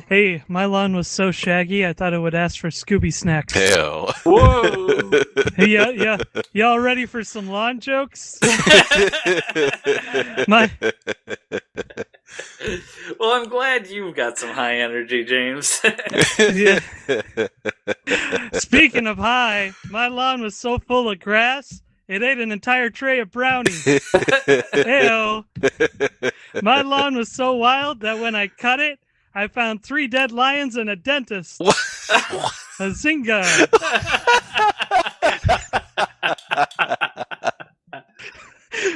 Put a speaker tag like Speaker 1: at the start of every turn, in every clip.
Speaker 1: Hey, my lawn was so shaggy, I thought it would ask for Scooby snacks.
Speaker 2: Ew.
Speaker 3: Whoa!
Speaker 1: Yeah. Y'all ready for some lawn jokes? My
Speaker 3: Well, I'm glad you've got some high energy, James.
Speaker 1: yeah. Speaking of high, my lawn was so full of grass, it ate an entire tray of brownies. Ew. My lawn was so wild that when I cut it, I found 3 dead lions and a dentist. A zinga.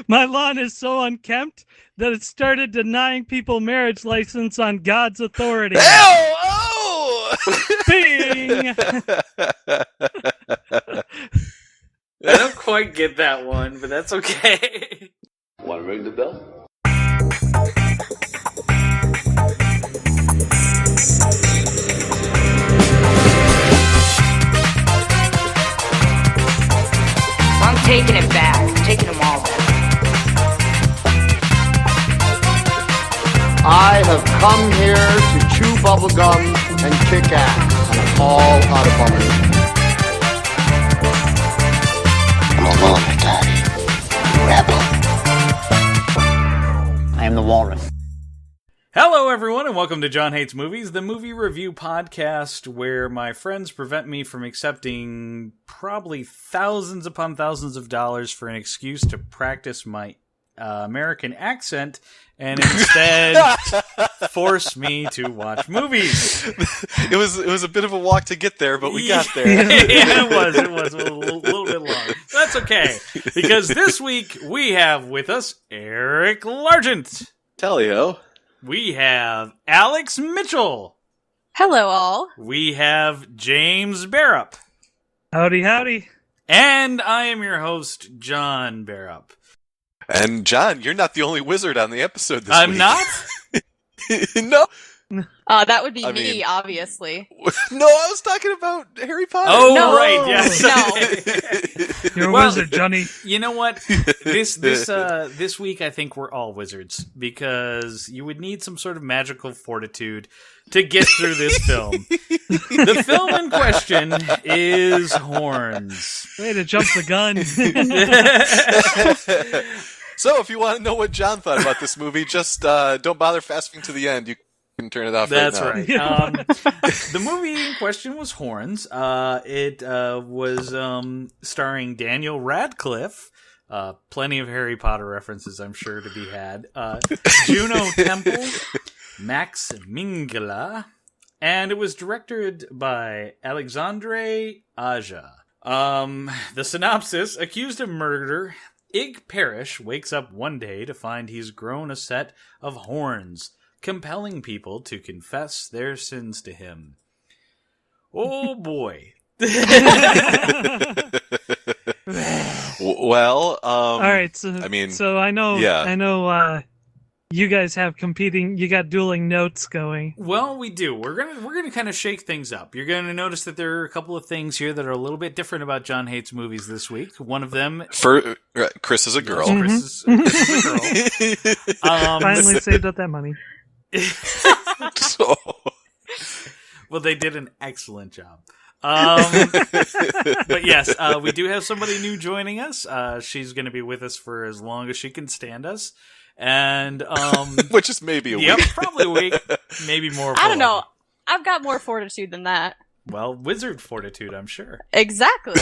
Speaker 1: My lawn is so unkempt that it started denying people marriage license on God's authority.
Speaker 2: Ew! Oh!
Speaker 1: Bing!
Speaker 3: I don't quite get that one, but that's okay.
Speaker 4: Want to ring the bell?
Speaker 5: I'm taking it back. I'm taking them all back.
Speaker 6: I have come here to chew bubblegum and kick ass, and I'm all out of bubblegum.
Speaker 7: I'm a loner, Daddy. Rebel. I am the walrus.
Speaker 3: Hello, everyone, and welcome to John Hates Movies, the movie review podcast where my friends prevent me from accepting probably thousands upon thousands of dollars for an excuse to practice my American accent and instead force me to watch movies.
Speaker 2: It was a bit of a walk to get there, but we got there.
Speaker 3: Yeah, it was a little bit long. That's okay, because this week we have with us Eric Largent.
Speaker 2: Tellio.
Speaker 3: We have Alex Mitchell.
Speaker 8: Hello, all.
Speaker 3: We have James Barrup.
Speaker 1: Howdy.
Speaker 3: And I am your host, John Barrup.
Speaker 2: And John, you're not the only wizard on the episode this week.
Speaker 3: I'm not?
Speaker 2: No.
Speaker 8: That would be
Speaker 2: I
Speaker 8: me,
Speaker 2: mean-
Speaker 8: obviously.
Speaker 2: No, I was talking about Harry Potter.
Speaker 3: Oh,
Speaker 8: No.
Speaker 3: right, yes.
Speaker 8: No.
Speaker 1: You're a
Speaker 3: Well-
Speaker 1: wizard, Johnny.
Speaker 3: You know what? This week I think we're all wizards because you would need some sort of magical fortitude to get through this film. The film in question is Horns.
Speaker 1: Way to jump the gun.
Speaker 2: So, if you want to know what John thought about this movie, just don't bother fasting to the end. You can turn it off
Speaker 3: That's
Speaker 2: right now.
Speaker 3: right. The movie in question was Horns. It was starring Daniel Radcliffe. Plenty of Harry Potter references, I'm sure, to be had. Juno Temple, Max Minghella, and it was directed by Alexandre Aja. The synopsis: accused of murder, Ig Parrish wakes up one day to find he's grown a set of horns, compelling people to confess their sins to him. Oh boy.
Speaker 2: Well,
Speaker 1: All right, so I know,
Speaker 2: yeah.
Speaker 1: you guys have you got dueling notes going.
Speaker 3: Well, we do. We're gonna kind of shake things up. You're gonna notice that there are a couple of things here that are a little bit different about John Hates Movies this week. One of them,
Speaker 2: Chris is a girl.
Speaker 3: Chris is a girl.
Speaker 1: Finally saved up that money.
Speaker 2: So,
Speaker 3: Well, they did an excellent job. But yes, we do have somebody new joining us. She's going to be with us for as long as she can stand us. And,
Speaker 2: which is maybe a
Speaker 3: yep,
Speaker 2: week.
Speaker 3: probably a week, maybe more.
Speaker 8: I don't know. I've got more fortitude than that.
Speaker 3: Well, wizard fortitude, I'm sure.
Speaker 8: Exactly.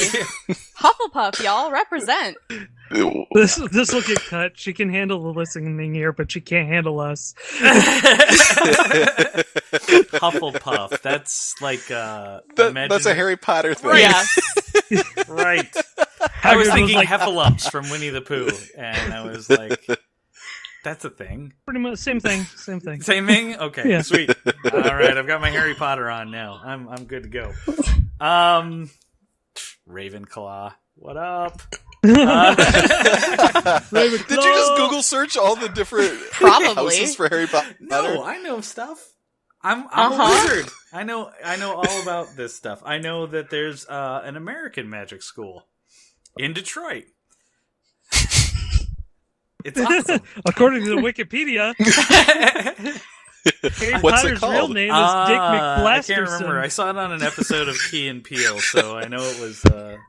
Speaker 8: Hufflepuff, y'all, represent.
Speaker 1: This will get cut. She can handle the listening here, but she can't handle us.
Speaker 3: Hufflepuff. That's like
Speaker 2: That's a Harry Potter thing.
Speaker 3: Right.
Speaker 8: Yeah.
Speaker 3: Right. I was
Speaker 1: Hagrid
Speaker 3: thinking
Speaker 1: was like-
Speaker 3: Heffalumps from Winnie the Pooh, and I was like, that's a thing.
Speaker 1: Pretty much same thing.
Speaker 3: Same thing? Okay,
Speaker 1: Yeah.
Speaker 3: sweet. All right, I've got my Harry Potter on now. I'm good to go. Ravenclaw, what up?
Speaker 2: Did you just Google search all the different
Speaker 8: Probably.
Speaker 2: houses for Harry Potter?
Speaker 3: No, I know stuff. I'm a wizard. I know all about this stuff. I know that there's an American magic school in Detroit. It's awesome.
Speaker 1: According to the Wikipedia. Harry
Speaker 2: What's it
Speaker 1: Potter's real
Speaker 2: called?
Speaker 1: name is Dick
Speaker 3: I can't remember.
Speaker 1: McBlasterson.
Speaker 3: I saw it on an episode of Key and Peele, so I know it was.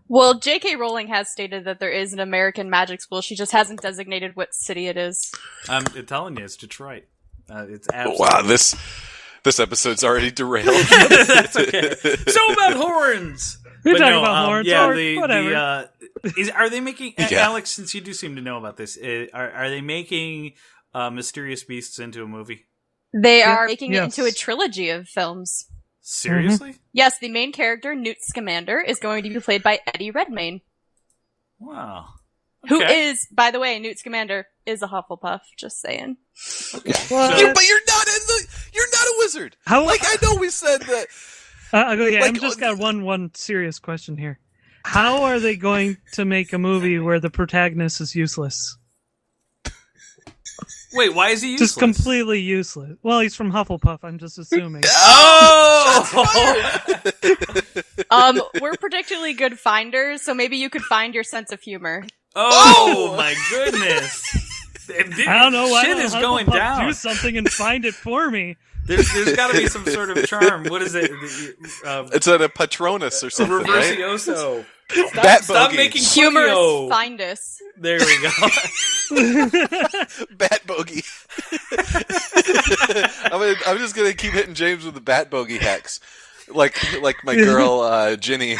Speaker 8: Well, J.K. Rowling has stated that there is an American magic school. She just hasn't designated what city it is.
Speaker 3: I'm telling you, it's Detroit. It's absolutely.
Speaker 2: Wow, this episode's already derailed.
Speaker 3: That's okay. So about horns.
Speaker 1: We're
Speaker 3: But
Speaker 1: talking
Speaker 3: no,
Speaker 1: about horns,
Speaker 3: yeah,
Speaker 1: or whatever.
Speaker 3: Are they making
Speaker 2: Yeah.
Speaker 3: Alex? Since you do seem to know about this, are they making Mysterious Beasts into a movie?
Speaker 8: They are making
Speaker 1: Yes.
Speaker 8: it into a trilogy of films.
Speaker 3: Seriously?
Speaker 8: Yes, the main character, Newt Scamander, is going to be played by Eddie Redmayne,
Speaker 3: Wow.
Speaker 8: who
Speaker 3: Okay.
Speaker 8: is, by the way, Newt Scamander is a Hufflepuff. Just saying.
Speaker 3: So-
Speaker 2: But you're not a wizard.
Speaker 1: How?
Speaker 2: Like I know we said that.
Speaker 1: Okay,
Speaker 2: like,
Speaker 1: I've just got one serious question here. How are they going to make a movie where the protagonist is useless?
Speaker 3: Wait, why is he useless?
Speaker 1: Just completely useless. Well, he's from Hufflepuff, I'm just assuming.
Speaker 3: Oh!
Speaker 8: We're particularly good finders, so maybe you could find your sense of humor.
Speaker 3: Oh my goodness!
Speaker 1: I don't know why
Speaker 3: Shit
Speaker 1: don't
Speaker 3: is going
Speaker 1: Hufflepuff
Speaker 3: down.
Speaker 1: do something and find it for me.
Speaker 3: There's got to be some sort of charm. What is it?
Speaker 2: It's a Patronus or something, right?
Speaker 3: Reversioso.
Speaker 2: Bat
Speaker 3: Stop
Speaker 2: bogey.
Speaker 3: making
Speaker 8: Humorous
Speaker 3: Funio.
Speaker 8: findus.
Speaker 3: There we go.
Speaker 2: Bat bogey. I'm just gonna keep hitting James with the bat bogey hacks, like my girl Ginny.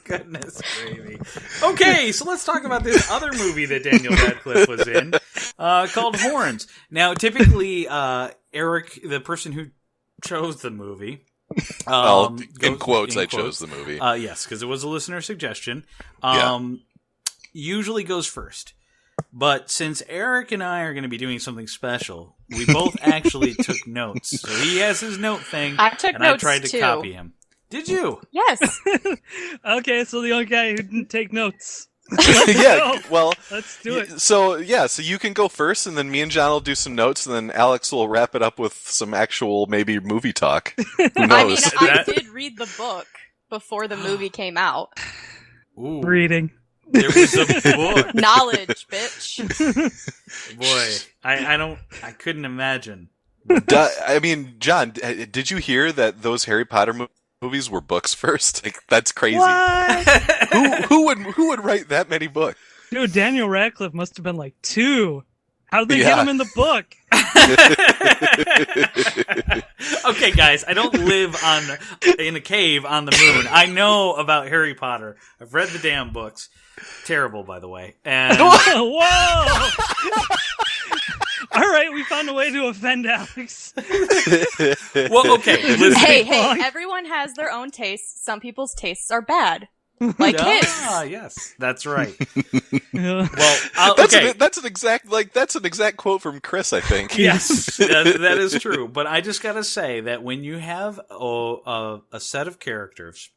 Speaker 3: Goodness gravy. Okay, so let's talk about this other movie that Daniel Radcliffe was in, called Horns. Now, typically, Eric, the person who chose the movie,
Speaker 2: In quotes, I chose the movie.
Speaker 3: Yes, because it was a listener suggestion.
Speaker 2: Yeah.
Speaker 3: Usually goes first. But since Eric and I are going to be doing something special, we both actually took notes. So he has his note thing,
Speaker 8: I took
Speaker 3: and
Speaker 8: notes
Speaker 3: I tried to
Speaker 8: too.
Speaker 3: copy him. Did you?
Speaker 8: Yes.
Speaker 1: Okay, so the only guy who didn't take notes.
Speaker 2: Yeah, well,
Speaker 1: Let's do it.
Speaker 2: so you can go first, and then me and John will do some notes, and then Alex will wrap it up with some actual maybe movie talk. Who
Speaker 8: I mean,
Speaker 2: knows?
Speaker 8: I did read the book before the movie came out.
Speaker 3: Ooh,
Speaker 1: Reading.
Speaker 3: there was a book.
Speaker 8: Knowledge, bitch.
Speaker 3: Boy, I couldn't imagine.
Speaker 2: I mean, John, did you hear that those Harry Potter movies were books first? Like, that's crazy.
Speaker 1: What?
Speaker 2: Who would write that many books?
Speaker 1: Dude, Daniel Radcliffe must have been like 2. How did they
Speaker 2: Yeah.
Speaker 1: get him in the book?
Speaker 3: Okay, guys, I don't live in a cave on the moon. I know about Harry Potter. I've read the damn books. Terrible, by the way. And
Speaker 1: Whoa! All right, we found a way to offend Alex.
Speaker 3: well, okay, listen.
Speaker 8: Hey,
Speaker 1: Wrong.
Speaker 8: everyone has their own tastes. Some people's tastes are bad. Like his.
Speaker 3: Ah, yes, that's right.
Speaker 1: Yeah.
Speaker 3: Well,
Speaker 2: That's
Speaker 3: okay.
Speaker 2: an exact quote from Chris, I think.
Speaker 3: Yes, that is true. But I just gotta say that when you have a set of characters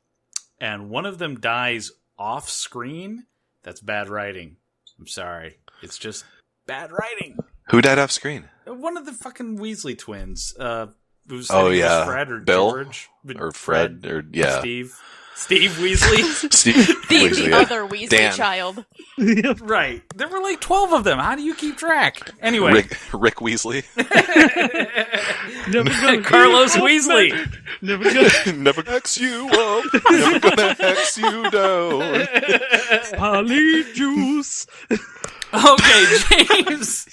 Speaker 3: and one of them dies off screen, that's bad writing. I'm sorry. It's just bad writing.
Speaker 2: Who died off screen?
Speaker 3: One of the fucking Weasley twins. Whose
Speaker 2: Oh,
Speaker 3: name was
Speaker 2: yeah.
Speaker 3: Fred or
Speaker 2: Bill?
Speaker 3: George
Speaker 2: Or Fred, or yeah,
Speaker 3: Steve Weasley.
Speaker 2: Steve
Speaker 8: The
Speaker 2: Weasley, yeah.
Speaker 8: other Weasley
Speaker 2: Dan.
Speaker 8: child.
Speaker 3: Right. There were like 12 of them. How do you keep track? Anyway,
Speaker 2: Rick Weasley.
Speaker 1: Never gonna
Speaker 3: Carlos Weasley.
Speaker 1: Never gonna
Speaker 2: Never hex you up. Never gonna hex you down.
Speaker 1: polyjuice.
Speaker 3: Okay, James.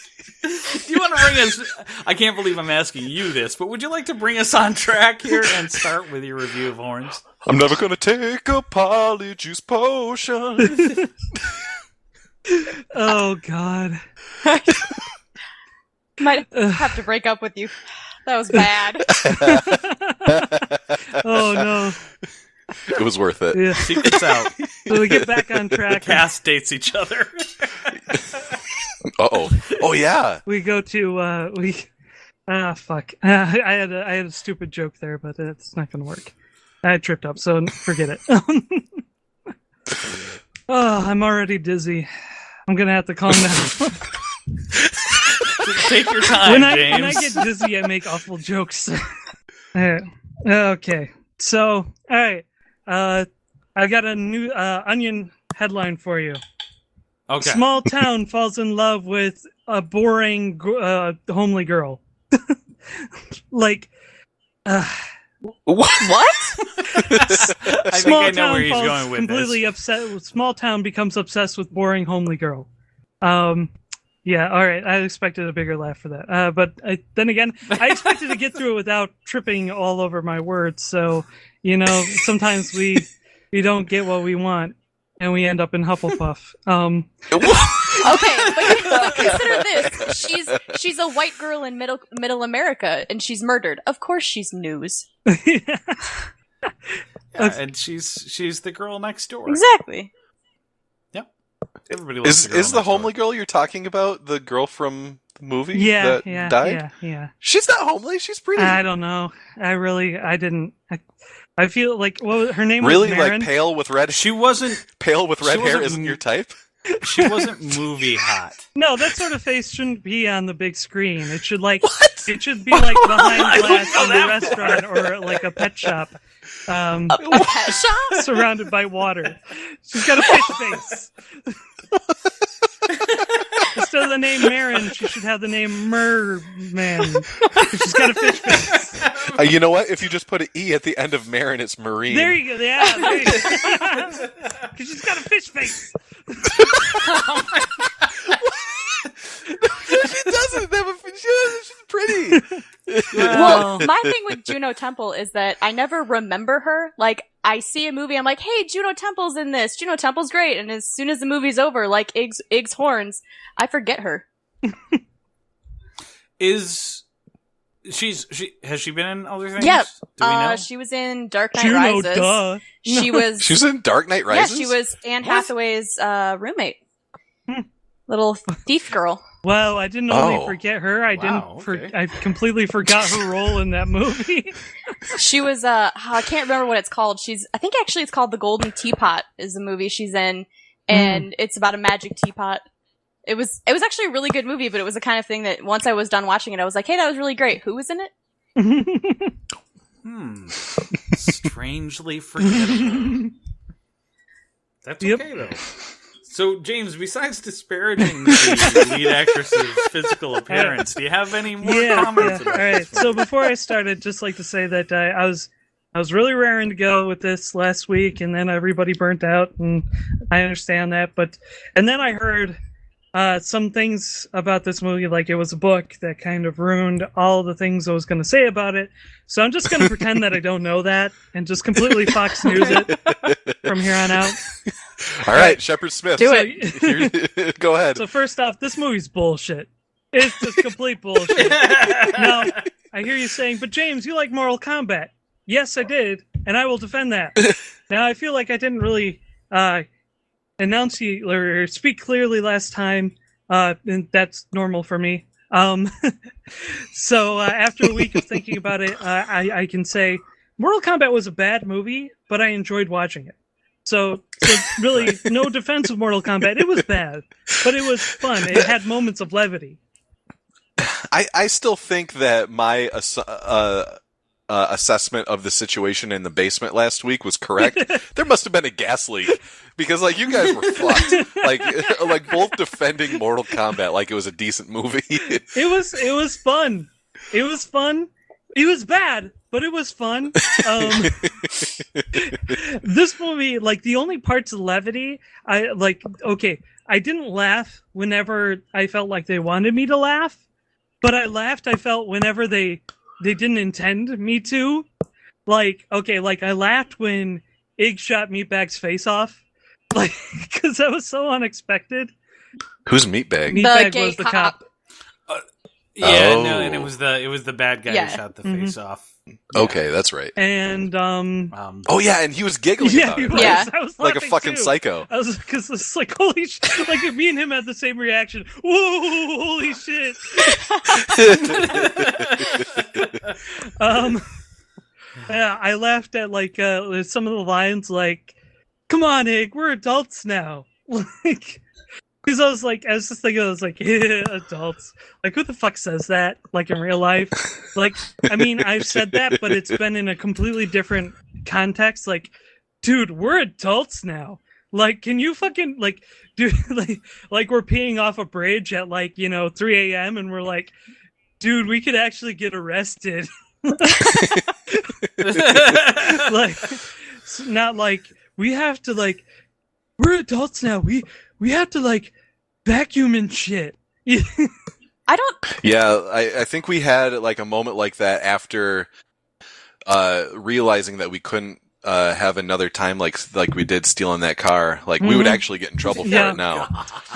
Speaker 3: Do you want to bring us? I can't believe I'm asking you this, but would you like to bring us on track here and start with your review of Horns?
Speaker 2: I'm never gonna take a polyjuice potion.
Speaker 1: Oh God.
Speaker 8: Might have to break up with you. That was bad.
Speaker 1: Oh no.
Speaker 2: It was worth it.
Speaker 1: Yeah.
Speaker 3: Secrets out.
Speaker 1: So we get back on track.
Speaker 3: Cast dates each other.
Speaker 2: Uh-oh. Oh, yeah.
Speaker 1: We go to fuck. I had a stupid joke there, but it's not gonna work. I tripped up, so forget it. Oh, I'm already dizzy. I'm gonna have to calm down.
Speaker 3: Take your time,
Speaker 1: when I
Speaker 3: James.
Speaker 1: get dizzy, I make awful jokes. Okay, so all right, I got a new Onion headline for you.
Speaker 3: Okay.
Speaker 1: Small town falls in love with a boring homely girl. Like,
Speaker 2: What?
Speaker 3: I think I know where he's
Speaker 1: falls
Speaker 3: going with
Speaker 1: completely
Speaker 3: this.
Speaker 1: upset. Small town becomes obsessed with boring homely girl. Yeah, all right. I expected a bigger laugh for that. But then again, I expected to get through it without tripping all over my words. So, sometimes we don't get what we want, and we end up in Hufflepuff.
Speaker 8: Okay, but consider this: she's a white girl in middle America, and she's murdered. Of course, she's news.
Speaker 3: Yeah, and she's the girl next door.
Speaker 8: Exactly.
Speaker 3: Yep. Everybody loves
Speaker 2: Is the
Speaker 3: next door.
Speaker 2: homely girl you're talking about the girl from the movie
Speaker 1: Yeah,
Speaker 2: that died?
Speaker 1: yeah.
Speaker 2: She's not homely. She's pretty.
Speaker 1: I don't know. I didn't. I feel like her name
Speaker 2: Really,
Speaker 1: was Marin.
Speaker 2: like pale with red.
Speaker 3: She wasn't.
Speaker 2: Pale with red
Speaker 3: she
Speaker 2: hair
Speaker 3: wasn't-
Speaker 2: isn't your type.
Speaker 3: She wasn't movie hot.
Speaker 1: No, that sort of face shouldn't be on the big screen. It should it should be like behind
Speaker 3: I wouldn't
Speaker 1: glass
Speaker 3: go
Speaker 1: in a
Speaker 3: that
Speaker 1: restaurant or like a pet shop,
Speaker 8: A pet shop?
Speaker 1: surrounded by water. She's got a fish face. Instead of the name Marin, she should have the name Merman. She's got a fish face.
Speaker 2: You know what? If you just put an E at the end of Marin, it's Marine.
Speaker 1: There you go. Yeah, there you go. 'Cause she's got a fish face.
Speaker 2: She doesn't have a. She's pretty.
Speaker 8: Well, my thing with Juno Temple is that I never remember her. Like, I see a movie, I'm like, hey, Juno Temple's in this. Juno Temple's great. And as soon as the movie's over, like Ig's horns, I forget her.
Speaker 3: Has she been in other things?
Speaker 8: Yeah.
Speaker 3: Do we know?
Speaker 8: She was in Dark Knight
Speaker 1: Juno,
Speaker 8: Rises.
Speaker 1: duh.
Speaker 8: She was.
Speaker 2: She was in Dark Knight Rises.
Speaker 8: Yeah, she was Anne Hathaway's roommate. Little thief girl.
Speaker 1: Well, I didn't only
Speaker 2: Oh.
Speaker 1: forget her. I
Speaker 3: Wow,
Speaker 1: didn't.
Speaker 3: okay.
Speaker 1: I completely forgot her role in that movie.
Speaker 8: She was I can't remember what it's called. I think actually it's called The Golden Teapot is the movie she's in, and it's about a magic teapot. It was actually a really good movie, but it was the kind of thing that once I was done watching it, I was like, hey, that was really great. Who was in it?
Speaker 3: Strangely forgettable. That's
Speaker 1: Yep.
Speaker 3: okay though. So, James, besides disparaging the lead actress's physical appearance, do you have any more comments
Speaker 1: All
Speaker 3: about
Speaker 1: right.
Speaker 3: this?
Speaker 1: So before I start, I'd just like to say that I was really raring to go with this last week, and then everybody burnt out, and I understand that. And then I heard some things about this movie, like it was a book that kind of ruined all the things I was going to say about it. So I'm just going to pretend that I don't know that and just completely Fox News it from here on out.
Speaker 2: All right, Shepard Smith.
Speaker 8: Do
Speaker 2: it. Go ahead.
Speaker 1: So first off, this movie's bullshit. It's just complete bullshit. Now, I hear you saying, but James, you like Mortal Kombat. Yes, I did, and I will defend that. Now, I feel like I didn't really enunciate or speak clearly last time, and that's normal for me. So after a week of thinking about it, I can say Mortal Kombat was a bad movie, but I enjoyed watching it. So really, no defense of Mortal Kombat. It was bad, but it was fun. It had moments of levity.
Speaker 2: I still think that my assessment of the situation in the basement last week was correct. There must have been a gas leak because, like, you guys were fucked. Like both defending Mortal Kombat like it was a decent movie.
Speaker 1: It was fun. It was fun. It was bad, but it was fun. This movie, like, the only parts of levity, I didn't laugh whenever I felt like they wanted me to laugh, but I laughed, I felt, whenever they didn't intend me to. I laughed when Ig shot Meatbag's face off, like, because that was so unexpected.
Speaker 2: Who's Meatbag?
Speaker 1: Meatbag
Speaker 8: gay
Speaker 1: was the
Speaker 8: cop.
Speaker 1: cop.
Speaker 3: Yeah,
Speaker 2: Oh.
Speaker 3: no, and it was the bad guy
Speaker 8: Yeah.
Speaker 3: who shot the face off.
Speaker 2: Okay, that's right.
Speaker 1: And
Speaker 2: Oh yeah, and he was giggling
Speaker 1: yeah,
Speaker 2: about
Speaker 1: he
Speaker 2: it,
Speaker 1: was.
Speaker 2: right?
Speaker 8: Yeah.
Speaker 1: I was
Speaker 2: Like a
Speaker 1: laughing,
Speaker 2: fucking
Speaker 1: too.
Speaker 2: psycho.
Speaker 1: I was because it's like, holy shit. Like, me and him had the same reaction. Whoa, holy shit. Yeah, I laughed at some of the lines, like, come on, Ig, we're adults now. Like, because I was just thinking, I was like, yeah, adults. Like, who the fuck says that? Like, in real life? Like, I mean, I've said that, but it's been in a completely different context. Like, dude, we're adults now. Like, can you fucking, like, dude, like we're peeing off a bridge at, 3 a.m. and we're like, dude, we could actually get arrested. Like, not like we have to like. We're adults now. We have to like vacuum and shit.
Speaker 8: I don't.
Speaker 2: Yeah, I think we had like a moment like that after realizing that we couldn't have another time like we did stealing that car. Like we would actually get in trouble for
Speaker 1: Yeah.
Speaker 2: it now.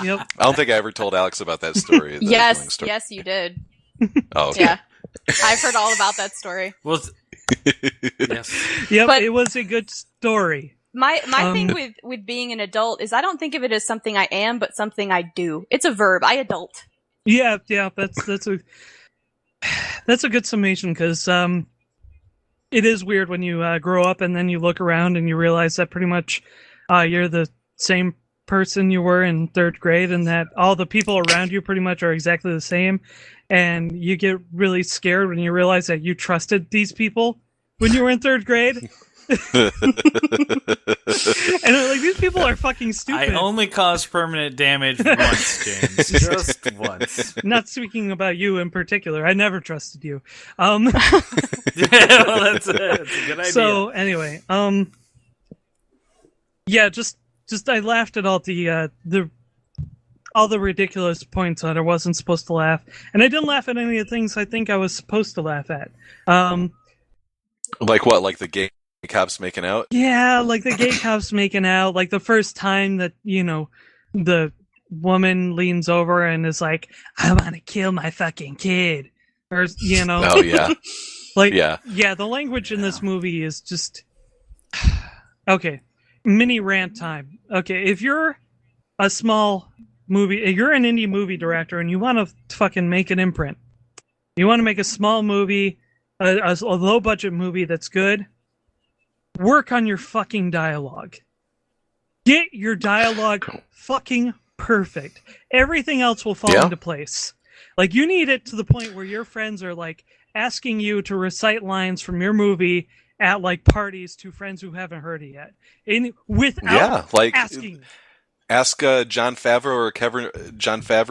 Speaker 1: Yep.
Speaker 2: I don't think I ever told Alex about that story. the
Speaker 8: Yes,
Speaker 2: stealing story.
Speaker 8: yes, you did.
Speaker 2: Oh, okay.
Speaker 8: Yeah, I've heard all about that story.
Speaker 3: Well, yes.
Speaker 1: Yep.
Speaker 8: But-
Speaker 1: it was a good story.
Speaker 8: My thing with being an adult is I don't think of it as something I am, but something I do. It's a verb. I adult.
Speaker 1: Yeah. That's a good summation because it is weird when you grow up and then you look around and you realize that pretty much you're the same person you were in third grade and that all the people around you pretty much are exactly the same, and you get really scared when you realize that you trusted these people when you were in third grade. And like, these people are fucking stupid.
Speaker 3: I only caused permanent damage once, James. Just once.
Speaker 1: Not speaking about you in particular. I never trusted you.
Speaker 3: Well, that's a good idea.
Speaker 1: So anyway, yeah, just I laughed at all the ridiculous points that I wasn't supposed to laugh, and I didn't laugh at any of the things I think I was supposed to laugh at.
Speaker 2: Like what? Like the gay cops making out?
Speaker 1: Yeah, like the gay cops making out, like the first time that, the woman leans over and is like, I want to kill my fucking kid. Or,
Speaker 2: Oh, yeah.
Speaker 1: like,
Speaker 2: Yeah.
Speaker 1: the language in this movie is just, okay, mini rant time. Okay, if you're a small movie, if you're an indie movie director and you want to fucking make an imprint, you want to make a small movie, a low budget movie that's good, work on your fucking dialogue. Get your dialogue fucking perfect. Everything else will fall into place. Like, you need it to the point where your friends are like asking you to recite lines from your movie at like parties to friends who haven't heard it yet. Without asking.
Speaker 2: Ask John Favreau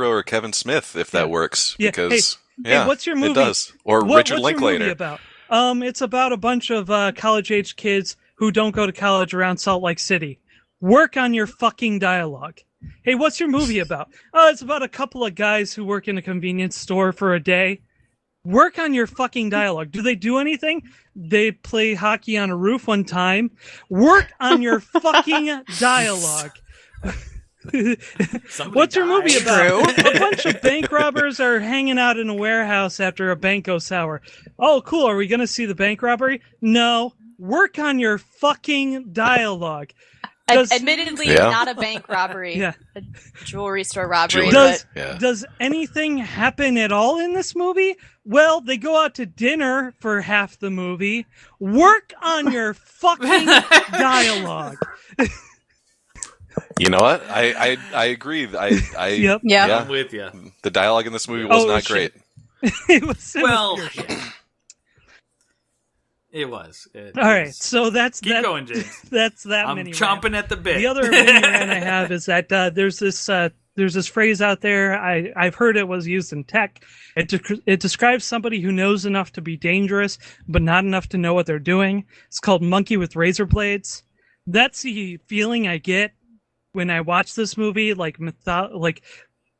Speaker 2: or Kevin Smith if that works.
Speaker 1: Yeah.
Speaker 2: Because
Speaker 1: Hey, what's your movie?
Speaker 2: It does. Or Richard Linklater.
Speaker 1: Your movie about? It's about a bunch of college-age kids who don't go to college around Salt Lake City. Work on your fucking dialogue. Hey, what's your movie about? Oh, it's about a couple of guys who work in a convenience store for a day. Work on your fucking dialogue. Do they do anything? They play hockey on a roof one time. Work on your fucking dialogue. What's your movie about? A bunch of bank robbers are hanging out in a warehouse after a bank goes sour. Oh, cool. Are we going to see the bank robbery? No. Work on your fucking dialogue.
Speaker 8: Admittedly, not a bank robbery.
Speaker 1: Yeah.
Speaker 8: A jewelry store robbery.
Speaker 1: Does anything happen at all in this movie? Well, they go out to dinner for half the movie. Work on your fucking dialogue.
Speaker 2: You know what? I agree.
Speaker 1: Yep.
Speaker 8: Yeah.
Speaker 3: I'm with you.
Speaker 2: The dialogue in this movie was not great.
Speaker 1: It was
Speaker 3: it was.
Speaker 1: All right, so that's
Speaker 3: Keep going, James.
Speaker 1: That's that.
Speaker 3: I'm
Speaker 1: mini
Speaker 3: chomping
Speaker 1: rant.
Speaker 3: at the bit.
Speaker 1: The other mini rant I have is that there's this phrase out there. I've heard it was used in tech. It describes somebody who knows enough to be dangerous, but not enough to know what they're doing. It's called monkey with razor blades. That's the feeling I get when I watch this movie, like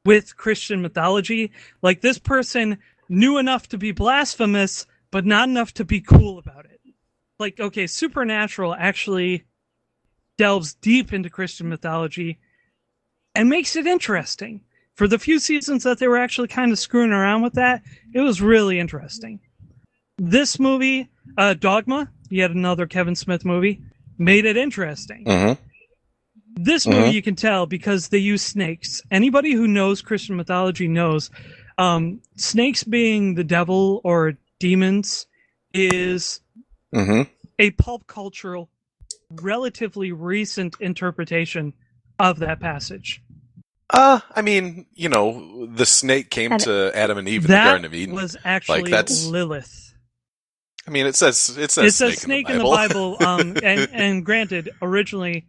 Speaker 1: with Christian mythology. Like, this person knew enough to be blasphemous, but not enough to be cool about it. Like, okay, Supernatural actually delves deep into Christian mythology and makes it interesting. For the few seasons that they were actually kind of screwing around with that, it was really interesting. This movie, Dogma, yet another Kevin Smith movie, made it interesting.
Speaker 2: Mm-hmm.
Speaker 1: This movie you can tell because they use snakes. Anybody who knows Christian mythology knows snakes being the devil or demons is a pulp cultural, relatively recent interpretation of that passage.
Speaker 2: I mean, the snake came to Adam and Eve in the Garden of Eden.
Speaker 1: That was actually Lilith.
Speaker 2: I mean, it says
Speaker 1: It says snake in the Bible. And granted, originally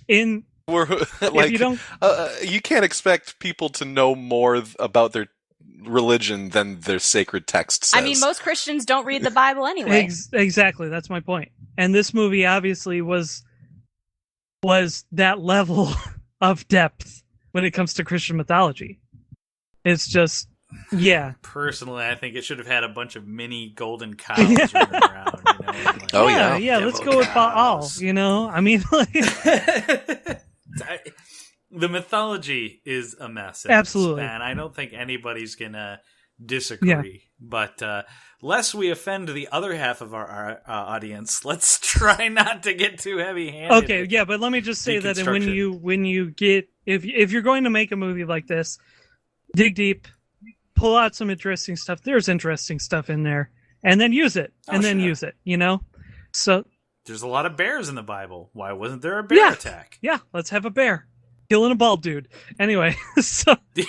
Speaker 1: in
Speaker 2: you can't expect people to know more about their religion than their sacred text says.
Speaker 8: I mean, most Christians don't read the Bible anyway.
Speaker 1: Exactly, that's my point. And this movie obviously was that level of depth when it comes to Christian mythology. It's just, yeah.
Speaker 3: Personally, I think it should have had a bunch of mini golden cows running around. You know, like,
Speaker 2: Oh, yeah.
Speaker 1: Yeah, let's go with Baal, you know? I mean, like...
Speaker 3: The mythology is a mess.
Speaker 1: Absolutely.
Speaker 3: And I don't think anybody's going to disagree. Yeah. But lest we offend the other half of our audience, let's try not to get too heavy-handed.
Speaker 1: Okay, yeah, but let me just say that when you get... If you're going to make a movie like this, dig deep, pull out some interesting stuff. There's interesting stuff in there. And then use it. Use it, you know? So...
Speaker 3: There's a lot of bears in the Bible. Why wasn't there a bear attack?
Speaker 1: Yeah, let's have a bear. Killing a bald dude. Anyway, so...
Speaker 3: It's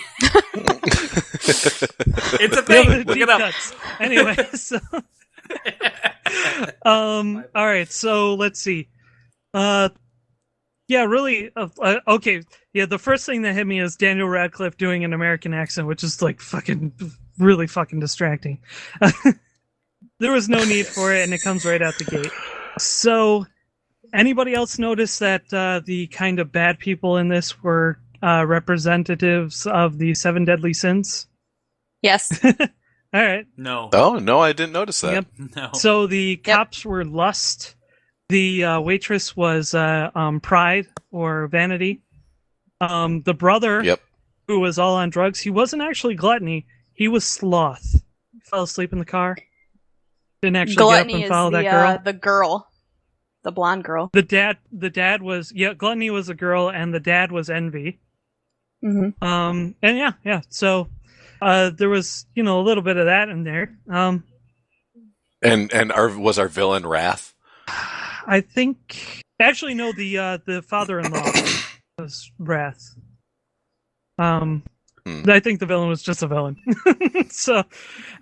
Speaker 3: a thing. Look it up.
Speaker 1: Cuts. Anyway, so... all right, so let's see. Yeah, really... okay, yeah, the first thing that hit me is Daniel Radcliffe doing an American accent, which is, like, really fucking distracting. There was no need for it, and it comes right out the gate. So... Anybody else notice that the kind of bad people in this were representatives of the 7 deadly sins?
Speaker 8: Yes.
Speaker 1: All right.
Speaker 3: No.
Speaker 2: Oh, no, I didn't notice that.
Speaker 1: Yep.
Speaker 3: No.
Speaker 1: So the cops were lust. The waitress was pride or vanity. The brother, who was all on drugs, he wasn't actually gluttony. He was sloth. He fell asleep in the car. Didn't actually
Speaker 8: gluttony
Speaker 1: get up and follow that girl.
Speaker 8: The girl. The blonde girl.
Speaker 1: The dad was gluttony was a girl, and the dad was envy.
Speaker 8: Mm-hmm.
Speaker 1: And yeah. So, there was a little bit of that in there.
Speaker 2: Was our villain Wrath?
Speaker 1: I think actually no. The father-in-law was Wrath. I think the villain was just a villain. So,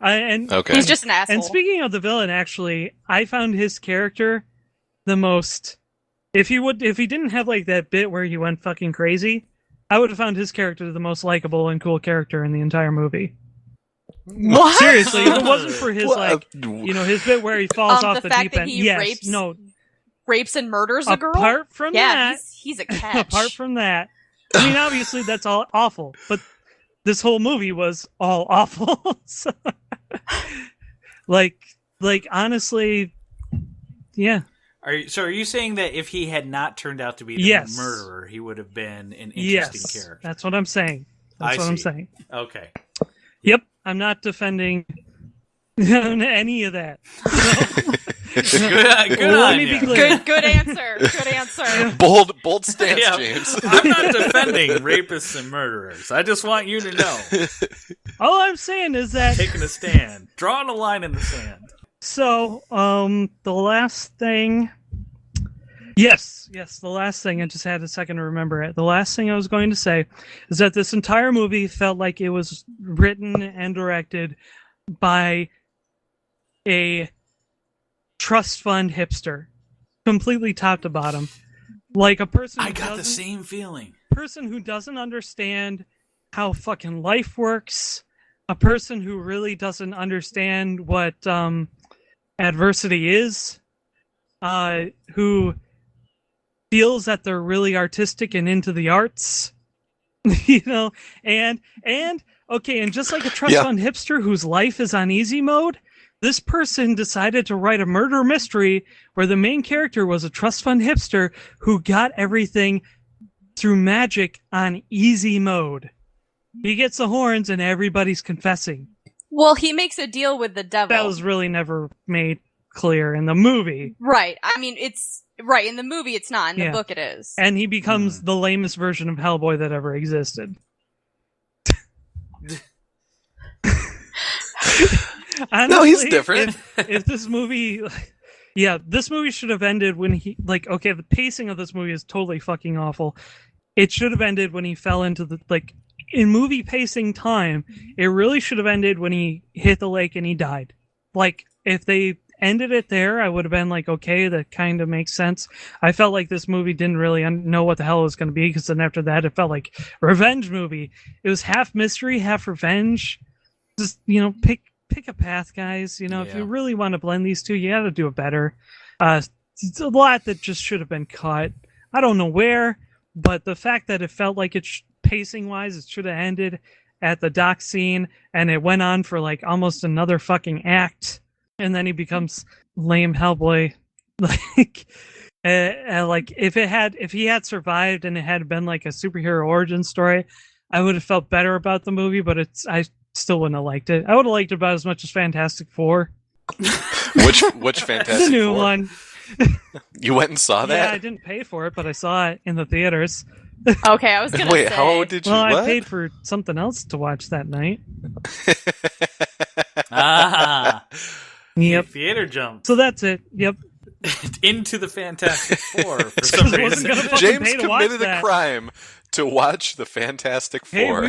Speaker 8: he's just an asshole.
Speaker 1: And speaking of the villain, actually, I found his character the most. If he didn't have like that bit where he went fucking crazy, I would have found his character the most likable and cool character in the entire movie.
Speaker 8: What?
Speaker 1: Seriously, if it wasn't for his his bit where he falls off the deep end.
Speaker 8: Rapes and murders a girl.
Speaker 1: Apart from that,
Speaker 8: he's a catch.
Speaker 1: Apart from that, I mean, obviously that's all awful, but this whole movie was all awful. So, like honestly, yeah.
Speaker 3: Are you saying that if he had not turned out to be the murderer, he would have been an interesting character?
Speaker 1: That's what I'm saying. I'm saying.
Speaker 3: Okay.
Speaker 1: Yep, I'm not defending any of that.
Speaker 3: Good on you.
Speaker 8: Good answer. Good answer.
Speaker 2: Bold stance, James.
Speaker 3: I'm not defending rapists and murderers. I just want you to know.
Speaker 1: All I'm saying is that
Speaker 3: taking a stand, drawing a line in the sand.
Speaker 1: So, the last thing... Yes, the last thing, I just had a second to remember it. The last thing I was going to say is that this entire movie felt like it was written and directed by a trust fund hipster. Completely top to bottom. Like a person
Speaker 3: I got the same feeling.
Speaker 1: Person who doesn't understand how fucking life works. A person who really doesn't understand what, adversity is, who feels that they're really artistic and into the arts, and just like a trust fund hipster whose life is on easy mode, this person decided to write a murder mystery where the main character was a trust fund hipster who got everything through magic on easy mode. He gets the horns and everybody's confessing.
Speaker 8: Well, he makes a deal with the devil.
Speaker 1: That was really never made clear in the movie.
Speaker 8: Right. I mean, it's... Right, in the movie it's not. In the book it is.
Speaker 1: And he becomes the lamest version of Hellboy that ever existed. Honestly,
Speaker 2: no, he's different.
Speaker 1: If this movie... Yeah, this movie should have ended when he... the pacing of this movie is totally fucking awful. It should have ended when he fell into the... in movie pacing time, it really should have ended when he hit the lake and he died. If they ended it there, I would have been like, okay, that kind of makes sense. I felt like this movie didn't really know what the hell it was going to be, because then after that, it felt like a revenge movie. It was half mystery, half revenge. just pick a path, guys. If you really want to blend these two, you got to do it better. It's a lot that just should have been cut. I don't know where, but the fact that it felt like pacing wise, it should have ended at the dock scene, and it went on for like almost another fucking act, and then he becomes lame Hellboy. Like, like if he had survived and it had been like a superhero origin story, I would have felt better about the movie. But I still wouldn't have liked it. I would have liked it about as much as Fantastic Four.
Speaker 2: Which Fantastic
Speaker 1: The new
Speaker 2: Four?
Speaker 1: one.
Speaker 2: You went and saw that?
Speaker 1: Yeah, I didn't pay for it, but I saw it in the theaters.
Speaker 8: Okay, I was gonna
Speaker 2: Wait,
Speaker 8: say.
Speaker 2: how did you?
Speaker 1: Well,
Speaker 2: what?
Speaker 1: I paid for something else to watch that night. Yep.
Speaker 3: Theater jump
Speaker 1: So that's it. Yep.
Speaker 3: into the Fantastic Four for some
Speaker 1: I wasn't
Speaker 3: reason.
Speaker 1: gonna fucking
Speaker 2: James
Speaker 1: pay to watch
Speaker 2: committed a
Speaker 1: that.
Speaker 2: crime to watch the Fantastic
Speaker 1: Hey,
Speaker 2: Four.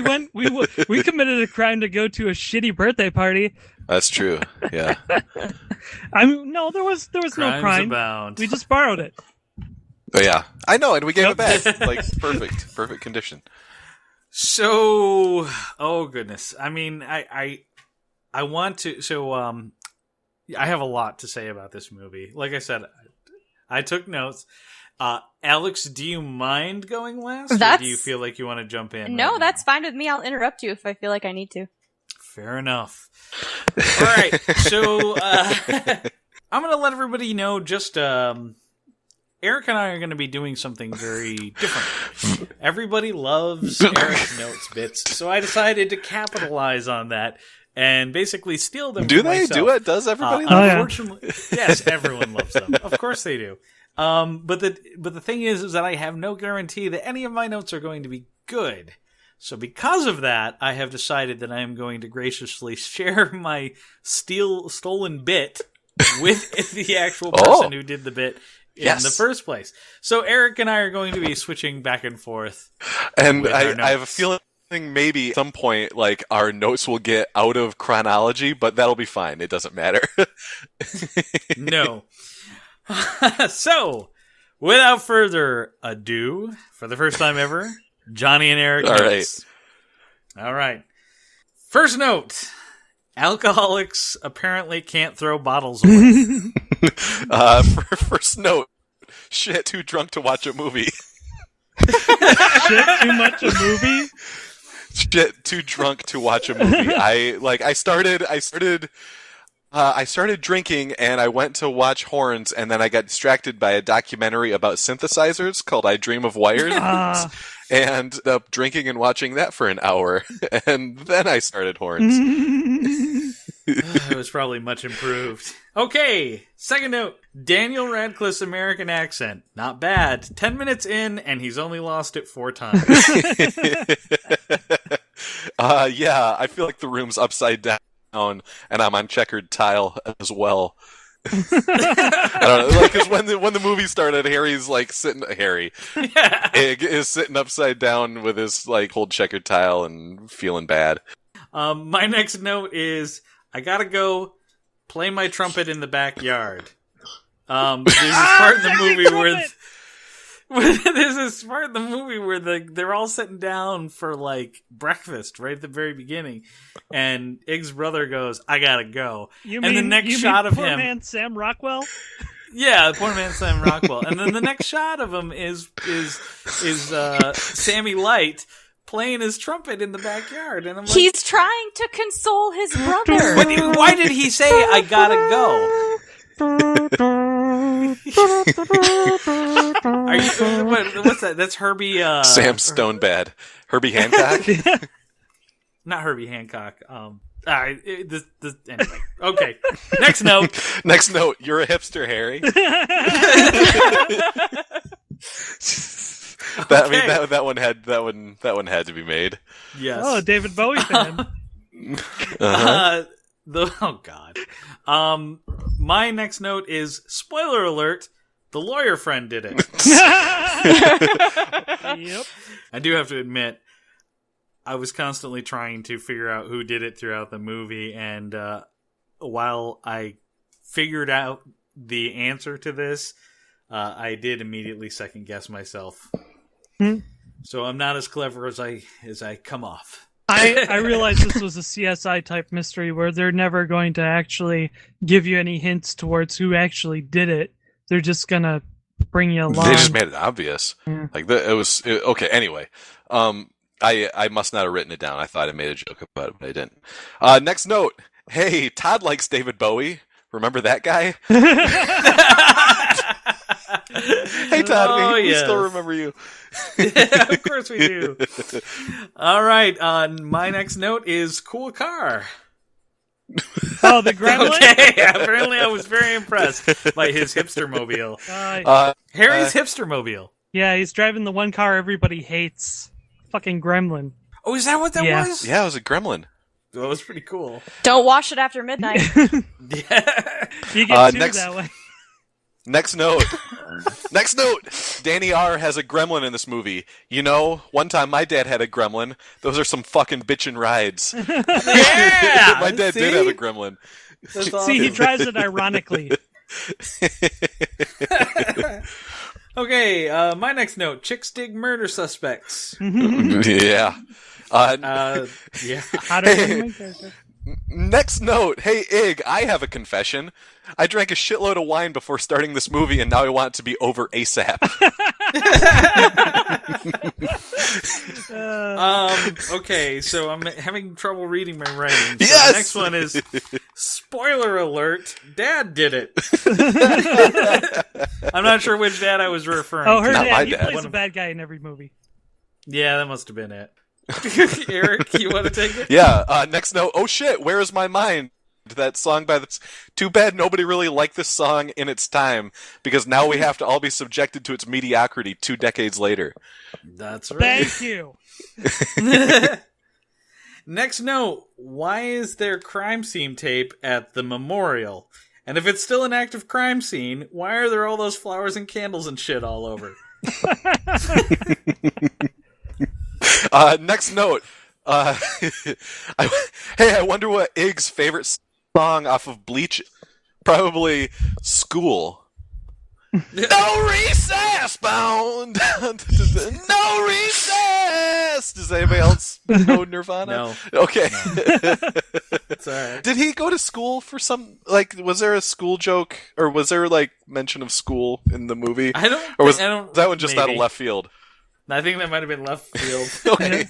Speaker 1: we committed a crime to go to a shitty birthday party.
Speaker 2: That's true. Yeah.
Speaker 1: No, there was no
Speaker 3: Crimes
Speaker 1: crime.
Speaker 3: abound.
Speaker 1: We just borrowed it.
Speaker 2: But yeah, I know, and we gave it back. Like perfect condition.
Speaker 3: So, oh goodness. I mean, I want to. So, I have a lot to say about this movie. Like I said, I took notes. Alex, do you mind going last, or do you feel like you want to jump in?
Speaker 8: No,
Speaker 3: right
Speaker 8: that's fine with me. I'll interrupt you if I feel like I need to.
Speaker 3: Fair enough. All right, so I'm going to let everybody know. Just Eric and I are going to be doing something very different. Everybody loves Eric's notes bits, so I decided to capitalize on that and basically steal them.
Speaker 2: Do
Speaker 3: for
Speaker 2: they
Speaker 3: myself.
Speaker 2: do it? Does everybody?
Speaker 3: Unfortunately, yes, everyone loves them. Of course they do. But the thing is that I have no guarantee that any of my notes are going to be good. So because of that, I have decided that I am going to graciously share my stolen bit with the actual person who did the bit in the first place. So Eric and I are going to be switching back and forth.
Speaker 2: And I have a feeling maybe at some point, like, our notes will get out of chronology, but that'll be fine. It doesn't matter.
Speaker 3: No. So, without further ado, for the first time ever, Johnny and Eric notes. All right. First note. Alcoholics apparently can't throw bottles away.
Speaker 2: First note. Shit, too drunk to watch a movie.
Speaker 1: Shit, too much a movie?
Speaker 2: Shit, too drunk to watch a movie. I started drinking and I went to watch Horns, and then I got distracted by a documentary about synthesizers called I Dream of Wired. And ended up drinking and watching that for an hour. And then I started Horns.
Speaker 3: It was probably much improved. Okay, second note. Daniel Radcliffe's American accent. Not bad. 10 minutes in, and he's only lost it 4 times.
Speaker 2: Yeah, I feel like the room's upside down, and I'm on checkered tile as well. I don't know, like, because when the movie started, Harry's like Egg is sitting upside down with his like whole checkered tile and feeling bad.
Speaker 3: My next note is I gotta go play my trumpet in the backyard. There's this part in the movie where they're all sitting down for like breakfast right at the very beginning, and Ig's brother goes, "I gotta go." The next shot of
Speaker 1: poor
Speaker 3: him,
Speaker 1: man Sam Rockwell.
Speaker 3: yeah, poor man Sam Rockwell, and then the next shot of him is Sammy Light playing his trumpet in the backyard, and I'm like,
Speaker 8: He's trying to console his brother.
Speaker 3: why did he say I gotta go? Are you? What's that? That's Herbie.
Speaker 2: Sam Stonebad, Herbie Hancock.
Speaker 3: Not Herbie Hancock. Anyway. Okay. Next note.
Speaker 2: Next note. You're a hipster, Harry. I mean, that one had to be made.
Speaker 3: Yes.
Speaker 1: Oh, David Bowie fan.
Speaker 3: Oh God. My next note is spoiler alert. The lawyer friend did it.
Speaker 1: Yep.
Speaker 3: I do have to admit, I was constantly trying to figure out who did it throughout the movie, and while I figured out the answer to this, I did immediately second guess myself. So I'm not as clever as I come off.
Speaker 1: I realized this was a CSI type mystery where they're never going to actually give you any hints towards who actually did it. They're just gonna bring you along.
Speaker 2: They just made it obvious.
Speaker 1: Yeah.
Speaker 2: Like okay. Anyway, I must not have written it down. I thought I made a joke about it, but I didn't. Next note. Hey, Todd likes David Bowie. Remember that guy? Hey, Todd, we still remember you.
Speaker 3: Yeah, of course we do. All right, my next note is cool car.
Speaker 1: Oh, the gremlin?
Speaker 3: Okay, apparently I was very impressed by his hipster mobile. Harry's hipster mobile.
Speaker 1: Yeah, he's driving the one car everybody hates. Fucking gremlin.
Speaker 3: Oh, is that what that was?
Speaker 2: Yeah, it was a gremlin.
Speaker 3: That was pretty cool.
Speaker 8: Don't wash it after midnight.
Speaker 3: Yeah.
Speaker 1: You get two that way.
Speaker 2: Next note. Next note. Danny R has a gremlin in this movie. You know, one time my dad had a gremlin. Those are some fucking bitchin' rides.
Speaker 3: Yeah!
Speaker 2: My dad did have a gremlin.
Speaker 3: That's awesome.
Speaker 1: See, he drives it ironically.
Speaker 3: Okay, my next note. Chicks dig murder suspects.
Speaker 2: Yeah.
Speaker 3: Yeah.
Speaker 1: How do I make that?
Speaker 2: Next note. Hey, Ig, I have a confession. I drank a shitload of wine before starting this movie, and now I want it to be over ASAP.
Speaker 3: Okay, so I'm having trouble reading my writing. So
Speaker 2: Yes!
Speaker 3: The next one is, spoiler alert, Dad did it. I'm not sure which dad I was referring
Speaker 1: Oh,
Speaker 3: to.
Speaker 1: her
Speaker 2: Not my
Speaker 1: dad. He
Speaker 2: dad.
Speaker 1: plays a bad guy in every movie.
Speaker 3: Yeah, that must have been it. Eric, you want to take it?
Speaker 2: Yeah, next note. Oh shit, Where Is My Mind? That song by the... Too bad nobody really liked this song in its time, because now we have to all be subjected to its mediocrity 2 decades later.
Speaker 3: That's right.
Speaker 1: Thank you.
Speaker 3: Next note, why is there crime scene tape at the memorial? And if it's still an active crime scene, why are there all those flowers and candles and shit all over?
Speaker 2: Next note. I wonder what Ig's favorite song off of Bleach. Probably School. No recess bound. No recess. Does anybody else know Nirvana?
Speaker 3: No.
Speaker 2: Okay.
Speaker 3: It's alright.
Speaker 2: Did he go to school for some? Like, was there a school joke, or was there like mention of school in the movie?
Speaker 3: I don't.
Speaker 2: Or was
Speaker 3: I don't,
Speaker 2: that one just out of
Speaker 3: maybe.
Speaker 2: left field?
Speaker 3: I think that might have been left field.
Speaker 2: Okay.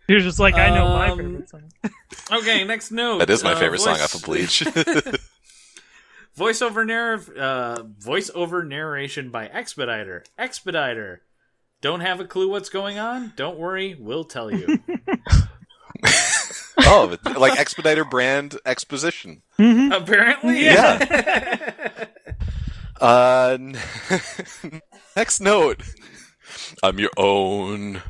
Speaker 1: He was just like, I know my favorite song.
Speaker 3: Okay, next note.
Speaker 2: That is my favorite song off of Bleach.
Speaker 3: Voiceover narration by Expediter. Expediter. Don't have a clue what's going on? Don't worry, we'll tell you.
Speaker 2: Oh, like Expediter brand exposition.
Speaker 3: Apparently,
Speaker 2: Yeah. Next note. I'm your own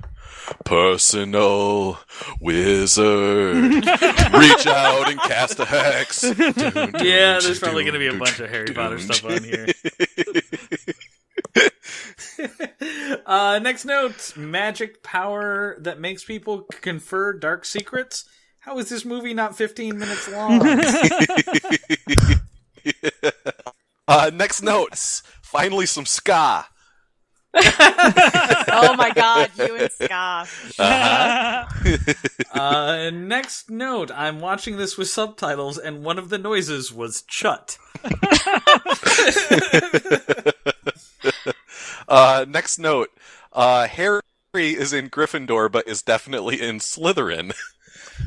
Speaker 2: personal wizard. Reach out and cast a hex.
Speaker 3: Yeah, there's probably going to be a bunch of Harry Potter stuff on here. Next note. Magic power that makes people confer dark secrets. How is this movie not 15 minutes long?
Speaker 2: Next note. Finally some ska.
Speaker 8: Oh my god, you and Ska.
Speaker 3: Next note. I'm watching this with subtitles, and one of the noises was chut.
Speaker 2: Next note. Harry is in Gryffindor, but is definitely in Slytherin.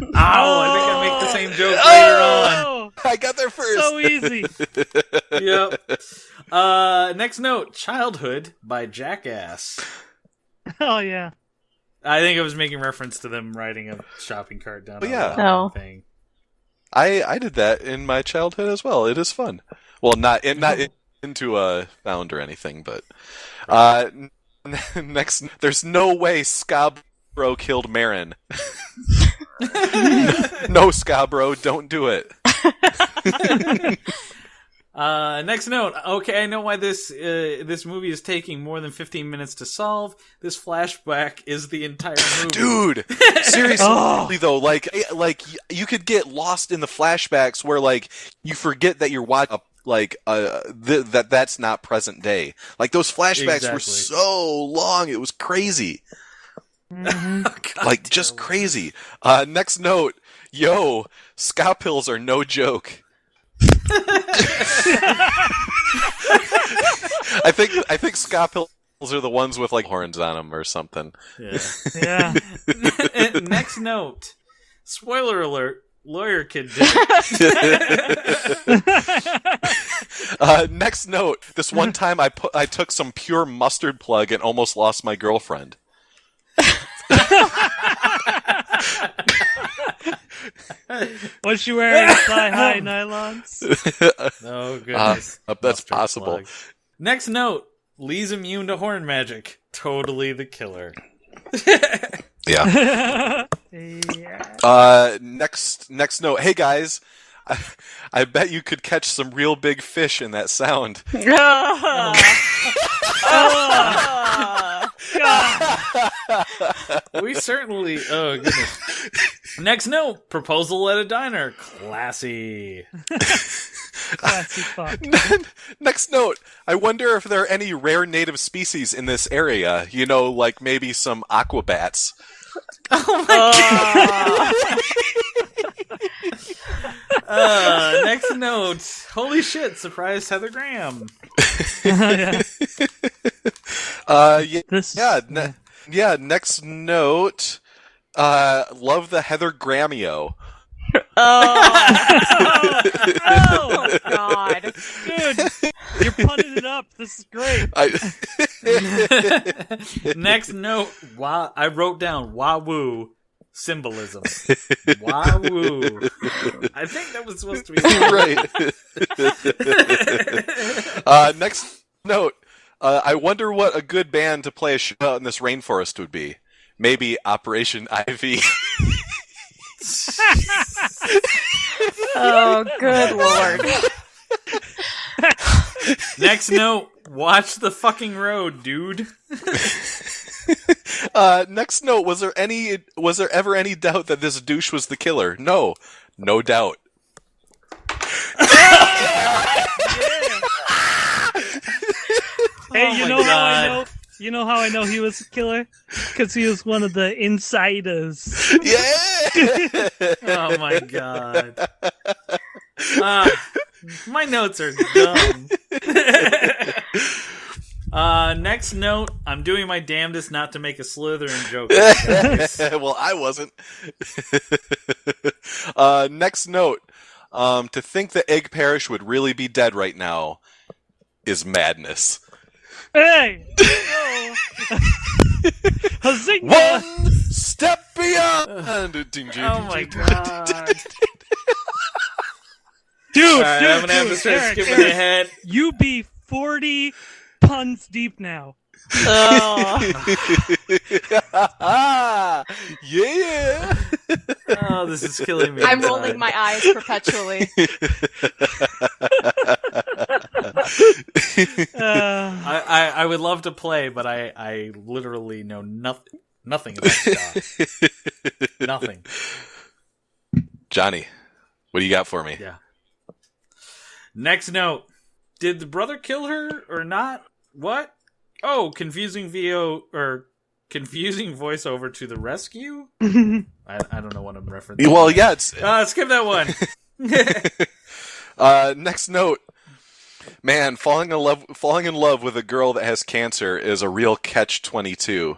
Speaker 3: Oh, I think I make the same joke later on.
Speaker 1: Oh,
Speaker 2: I got there first.
Speaker 1: so easy.
Speaker 3: Yep. Next note. Childhood by Jackass.
Speaker 1: Oh, yeah.
Speaker 3: I think I was making reference to them riding a shopping cart down
Speaker 2: Oh, yeah.
Speaker 8: Oh.
Speaker 3: thing.
Speaker 2: I did that in my childhood as well. It is fun. Well, not into a bound or anything, but next, there's no way Scabro killed Marin. No, Scabro, don't do it.
Speaker 3: Next note. Okay, I know why this movie is taking more than 15 minutes to solve. This flashback is the entire movie.
Speaker 2: Dude, seriously though, like you could get lost in the flashbacks where like you forget that you're watching that's not present day. Like those flashbacks were
Speaker 3: Exactly.
Speaker 2: so long, it was crazy. Like, just crazy. Next note. Yo, ska pills are no joke. I think ska pills are the ones with like horns on them or something.
Speaker 1: Yeah.
Speaker 3: Next note. Spoiler alert. Lawyer kid did it.
Speaker 2: Next note. This one time I took some pure mustard plug and almost lost my girlfriend.
Speaker 1: Was she wearing thigh-high nylons?
Speaker 3: Oh, goodness.
Speaker 2: That's
Speaker 3: Mustard
Speaker 2: possible.
Speaker 3: plug. Next note. Lee's immune to horn magic. Totally the killer.
Speaker 2: Yeah.
Speaker 1: Yeah.
Speaker 2: Next note. Hey guys, I bet you could catch some real big fish in that sound.
Speaker 3: We certainly. Oh goodness. Next note. Proposal at a diner. Classy.
Speaker 1: Classy fuck.
Speaker 2: Next note. I wonder if there are any rare native species in this area. You know, like maybe some aquabats.
Speaker 3: Oh my god. Next note. Holy shit! Surprise Heather Graham.
Speaker 1: Yeah.
Speaker 2: Next note. Love the Heather Gramio.
Speaker 8: Oh God,
Speaker 1: Dude, you're punning it up. This is great.
Speaker 3: Next note. I wrote down wah-woo symbolism. Wah-woo. I think that was supposed to be
Speaker 2: right. Next note. I wonder what a good band to play a show out in this rainforest would be. Maybe Operation Ivy.
Speaker 8: oh good lord.
Speaker 3: Next note. Watch the fucking road, dude.
Speaker 2: Next note. Was there ever any doubt that this douche was the killer? No doubt.
Speaker 1: Hey,
Speaker 3: Oh
Speaker 1: you
Speaker 3: my
Speaker 1: know how I
Speaker 3: God.
Speaker 1: know? You know how I know he was a killer? Because he was one of the insiders.
Speaker 2: Yeah.
Speaker 3: Oh my god. My notes are dumb. Next note. I'm doing my damnedest not to make a Slytherin joke. guys.
Speaker 2: Well, I wasn't. Next note. To think that Egg Parish would really be dead right now is madness.
Speaker 1: Hey! Oh. Huzzing!
Speaker 2: One step beyond.
Speaker 3: Oh my god.
Speaker 1: Dude,
Speaker 3: Alright,
Speaker 1: dude,
Speaker 3: I'm gonna have to
Speaker 1: dude,
Speaker 3: start
Speaker 1: Eric,
Speaker 3: skipping
Speaker 1: Eric,
Speaker 3: ahead.
Speaker 1: You be 40 puns deep now.
Speaker 2: Yeah.
Speaker 3: Oh, this is killing me.
Speaker 8: I'm rolling my eyes perpetually.
Speaker 3: I would love to play, but I literally know nothing about stuff. Nothing.
Speaker 2: Johnny, what do you got for me?
Speaker 3: Yeah. Next note. Did the brother kill her or not? What? Oh, confusing voiceover to the rescue? I don't know what I'm referencing.
Speaker 2: Well, yeah, it's
Speaker 3: Skip that one.
Speaker 2: next note. Man, falling in love with a girl that has cancer is a real catch-22.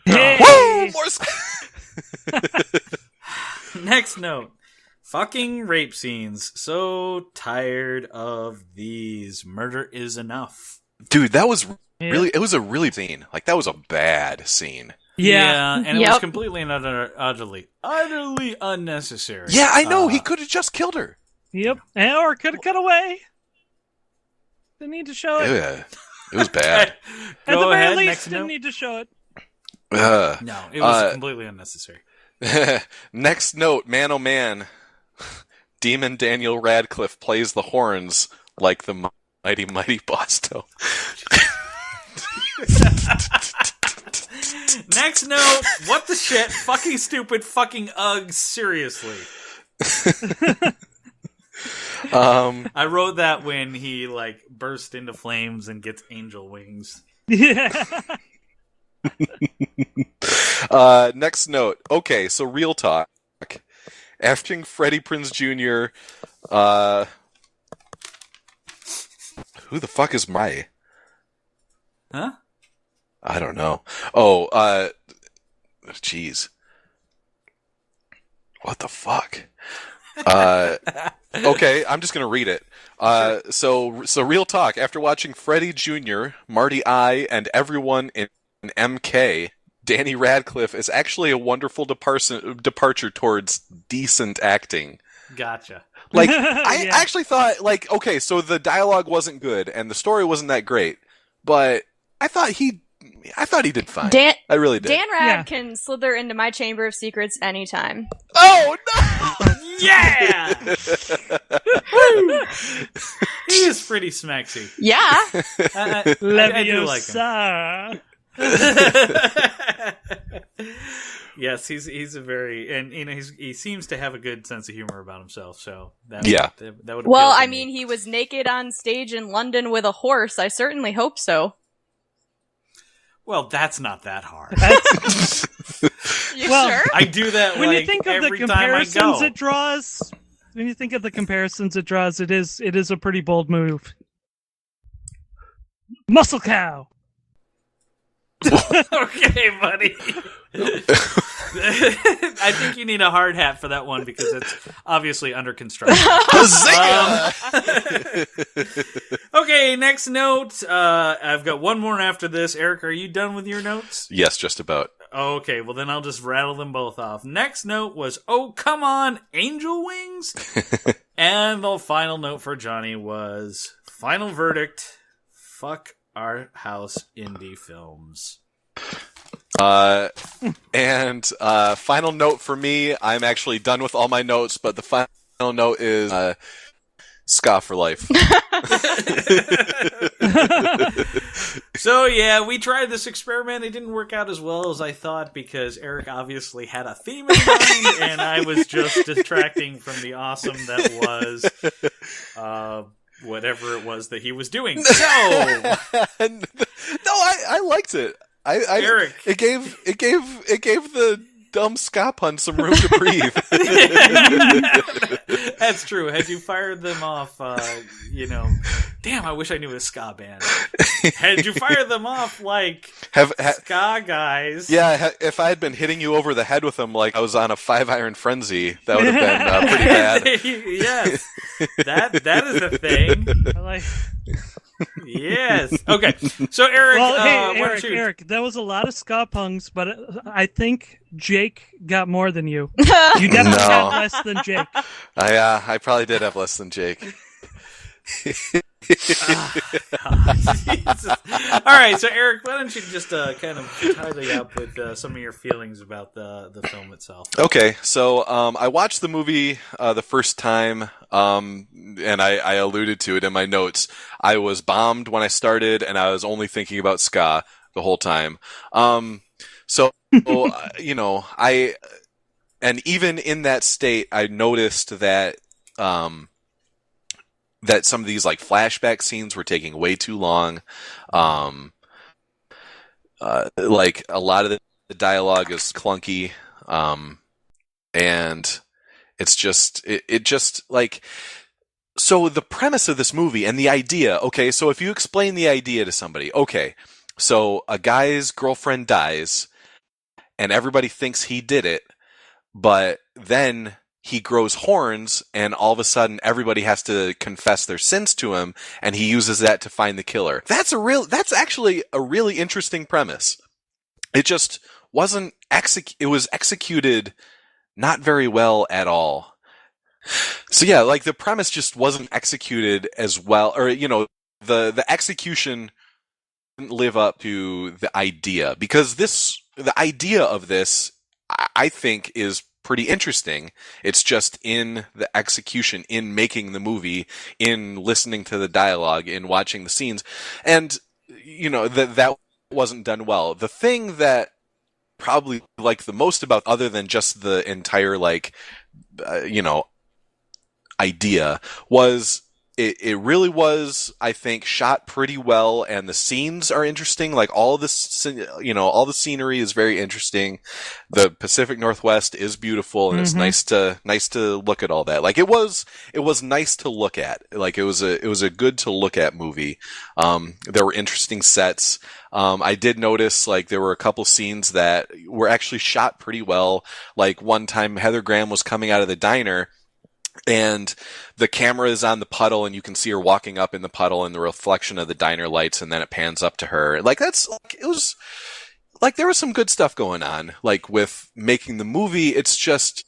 Speaker 1: Hey!
Speaker 2: Woo! More
Speaker 3: Next note. Fucking rape scenes. So tired of these. Murder is enough.
Speaker 2: Dude, that was
Speaker 1: Yeah.
Speaker 2: it was a really scene. Like, that was a bad scene.
Speaker 1: Yeah.
Speaker 3: And it
Speaker 8: Yep.
Speaker 3: was completely and utterly unnecessary.
Speaker 2: Yeah, I know. He could have just killed her.
Speaker 1: Yep. Or could have cut away. Didn't need to show it.
Speaker 2: Yeah, it was bad.
Speaker 1: At the
Speaker 3: Go
Speaker 1: very
Speaker 3: ahead,
Speaker 1: least,
Speaker 3: next
Speaker 1: didn't
Speaker 3: note.
Speaker 1: need to show it.
Speaker 3: No, it was completely unnecessary.
Speaker 2: Next note, man oh man. Demon Daniel Radcliffe plays the horns like the mighty Bosto.
Speaker 3: Next note, what the shit? Fucking stupid, fucking ugh, seriously. I wrote that when he, like, burst into flames and gets angel wings.
Speaker 1: Yeah.
Speaker 2: Next note. Okay, so real talk. After Freddie Prinze Jr., who the fuck is my?
Speaker 3: Huh?
Speaker 2: I don't know. Oh, jeez. What the fuck? Okay, I'm just gonna read it. So real talk. After watching Freddie Jr., Marty I, and everyone in MK, Danny Radcliffe is actually a wonderful departure towards decent acting.
Speaker 3: Gotcha.
Speaker 2: Like, I
Speaker 1: Yeah.
Speaker 2: actually thought, like, okay, so the dialogue wasn't good and the story wasn't that great, but I thought he did fine.
Speaker 8: Dan
Speaker 2: I really did.
Speaker 8: Dan Rad
Speaker 1: Yeah.
Speaker 8: can slither into my chamber of secrets anytime.
Speaker 2: Oh no!
Speaker 3: Yeah! He is pretty smexy.
Speaker 8: Yeah.
Speaker 3: I do like him.
Speaker 1: Leviosa.
Speaker 3: Yes, he's a very, and you know, he seems to have a good sense of humor about himself. So that would
Speaker 8: Well,
Speaker 3: appeal to
Speaker 8: I
Speaker 3: me.
Speaker 8: mean, he was naked on stage in London with a horse. I certainly hope so.
Speaker 3: Well, that's not that hard.
Speaker 8: You
Speaker 1: Well,
Speaker 8: sure?
Speaker 3: I do that
Speaker 1: When
Speaker 3: like
Speaker 1: you think of the
Speaker 3: every time I
Speaker 1: comparisons
Speaker 3: go.
Speaker 1: it draws, it is a pretty bold move. Muscle cow.
Speaker 3: Okay, buddy. I think you need a hard hat for that one because it's obviously under construction. Okay, next note. I've got one more after this. Eric, are you done with your notes?
Speaker 2: Yes, just about.
Speaker 3: Okay, well then I'll just rattle them both off. Next note was, oh, come on, angel wings? And the final note for Johnny was, final verdict, fuck arthouse indie films.
Speaker 2: And final note for me, I'm actually done with all my notes, but the final note is ska for life.
Speaker 3: So yeah, we tried this experiment. It didn't work out as well as I thought because Eric obviously had a theme in mind, and I was just distracting from the awesome that was whatever it was that he was doing. So
Speaker 2: No, I liked it.
Speaker 3: Eric.
Speaker 2: It gave the dumb ska pun some room to breathe.
Speaker 3: That's true. Had you fired them off, damn, I wish I knew a ska band. Had you fired them off like ska guys?
Speaker 2: Yeah, if I had been hitting you over the head with them like I was on a 5-iron frenzy, that would have been pretty bad.
Speaker 3: Yes, that is a thing.
Speaker 1: I like.
Speaker 3: Yes. Okay. So Eric,
Speaker 1: Well,
Speaker 3: why
Speaker 1: hey,
Speaker 3: don't you?
Speaker 1: Eric, that was a lot of ska punks, but I think Jake got more than you. You definitely
Speaker 2: No.
Speaker 1: got less than Jake.
Speaker 2: I probably did have less than Jake.
Speaker 3: Jesus. All right, so Eric, why don't you just kind of tidy up with some of your feelings about the film itself?
Speaker 2: Okay, so I watched the movie the first time, and I alluded to it in my notes. I was bombed when I started, and I was only thinking about ska the whole time. So and even in that state, I noticed that that some of these like flashback scenes were taking way too long. Like a lot of the dialogue is clunky, and it's just it just like. So the premise of this movie and the idea, okay, so if you explain the idea to somebody, okay, so a guy's girlfriend dies and everybody thinks he did it, but then he grows horns and all of a sudden everybody has to confess their sins to him and he uses that to find the killer. That's actually a really interesting premise. It just wasn't it was executed not very well at all. So yeah, like the premise just wasn't executed as well, or the execution didn't live up to the idea, because the idea of this I think is pretty interesting. It's just in the execution, in making the movie, in listening to the dialogue, in watching the scenes, and that wasn't done well. The thing that probably like the most about, other than just the entire idea, was it really was, I think, shot pretty well, and the scenes are interesting. Like all this, all the scenery is very interesting. The Pacific Northwest is beautiful, and it's nice to look at all that. Like it was nice to look at. Like it was a good to look at movie. There were interesting sets. I did notice like there were a couple scenes that were actually shot pretty well. Like one time Heather Graham was coming out of the diner, and the camera is on the puddle, and you can see her walking up in the puddle in the reflection of the diner lights, and then it pans up to her. Like it was like there was some good stuff going on. Like with making the movie, it's just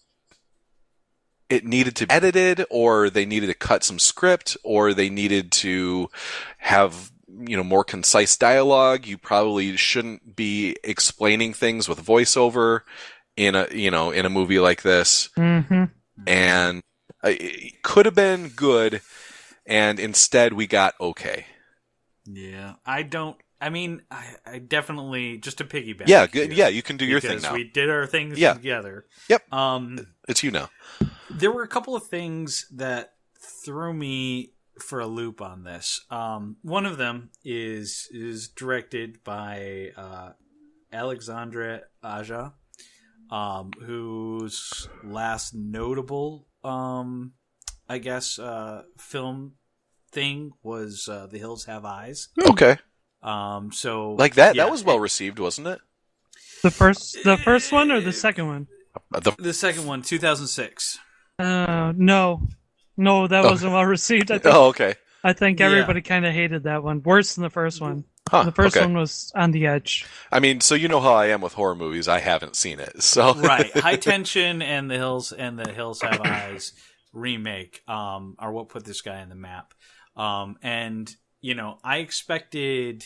Speaker 2: it needed to be edited, or they needed to cut some script, or they needed to have more concise dialogue. You probably shouldn't be explaining things with voiceover in a movie like this. And it could have been good, and instead we got okay.
Speaker 3: Yeah, I definitely, just to piggyback.
Speaker 2: Yeah, good. Yeah, you can do your thing now.
Speaker 3: We did our things together.
Speaker 2: Yep. It's you now.
Speaker 3: There were a couple of things that threw me for a loop on this. One of them is directed by Alexandre Aja, whose last notable film thing was The Hills Have Eyes.
Speaker 2: Okay.
Speaker 3: So
Speaker 2: like that was well received, wasn't it?
Speaker 1: The first one or the second one?
Speaker 3: The second one, 2006.
Speaker 1: No, that wasn't well received. I think,
Speaker 2: okay.
Speaker 1: I think everybody kind of hated that one. Worse than the first one.
Speaker 2: Huh,
Speaker 1: the first
Speaker 2: okay.
Speaker 1: one was on the edge.
Speaker 2: I mean, so you know how I am with horror movies. I haven't seen it, so
Speaker 3: right. High Tension and the Hills Have Eyes remake are what put this guy on the map. And I expected.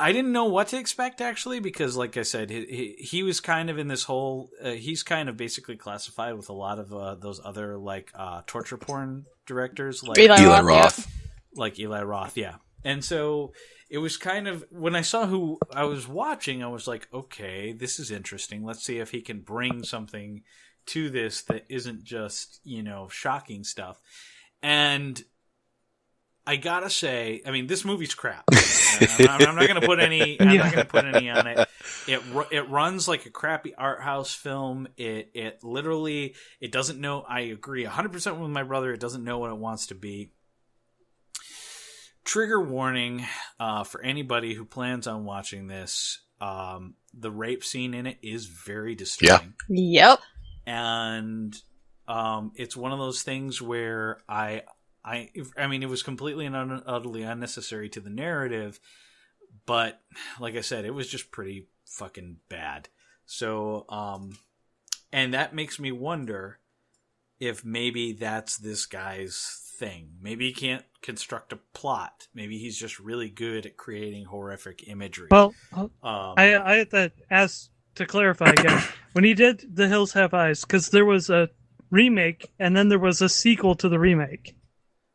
Speaker 3: I didn't know what to expect, actually, because, like I said, he was kind of in this whole... he's kind of basically classified with a lot of those other, like, torture porn directors. Like
Speaker 8: Eli Roth.
Speaker 3: Yeah. Like Eli Roth, yeah. And so it was kind of... When I saw who I was watching, I was like, okay, this is interesting. Let's see if he can bring something to this that isn't just, shocking stuff. And... I gotta say, I mean, this movie's crap. I'm not gonna put any. I'm not gonna put any on it. It runs like a crappy art house film. It literally doesn't know. I agree 100% with my brother. It doesn't know what it wants to be. Trigger warning for anybody who plans on watching this. The rape scene in it is very disturbing.
Speaker 8: Yeah. Yep.
Speaker 3: And it's one of those things where I mean, it was completely and utterly unnecessary to the narrative, but like I said, it was just pretty fucking bad. So, and that makes me wonder if maybe that's this guy's thing. Maybe he can't construct a plot. Maybe he's just really good at creating horrific imagery.
Speaker 1: Well, I had to ask to clarify again. When he did The Hills Have Eyes, because there was a remake and then there was a sequel to the remake.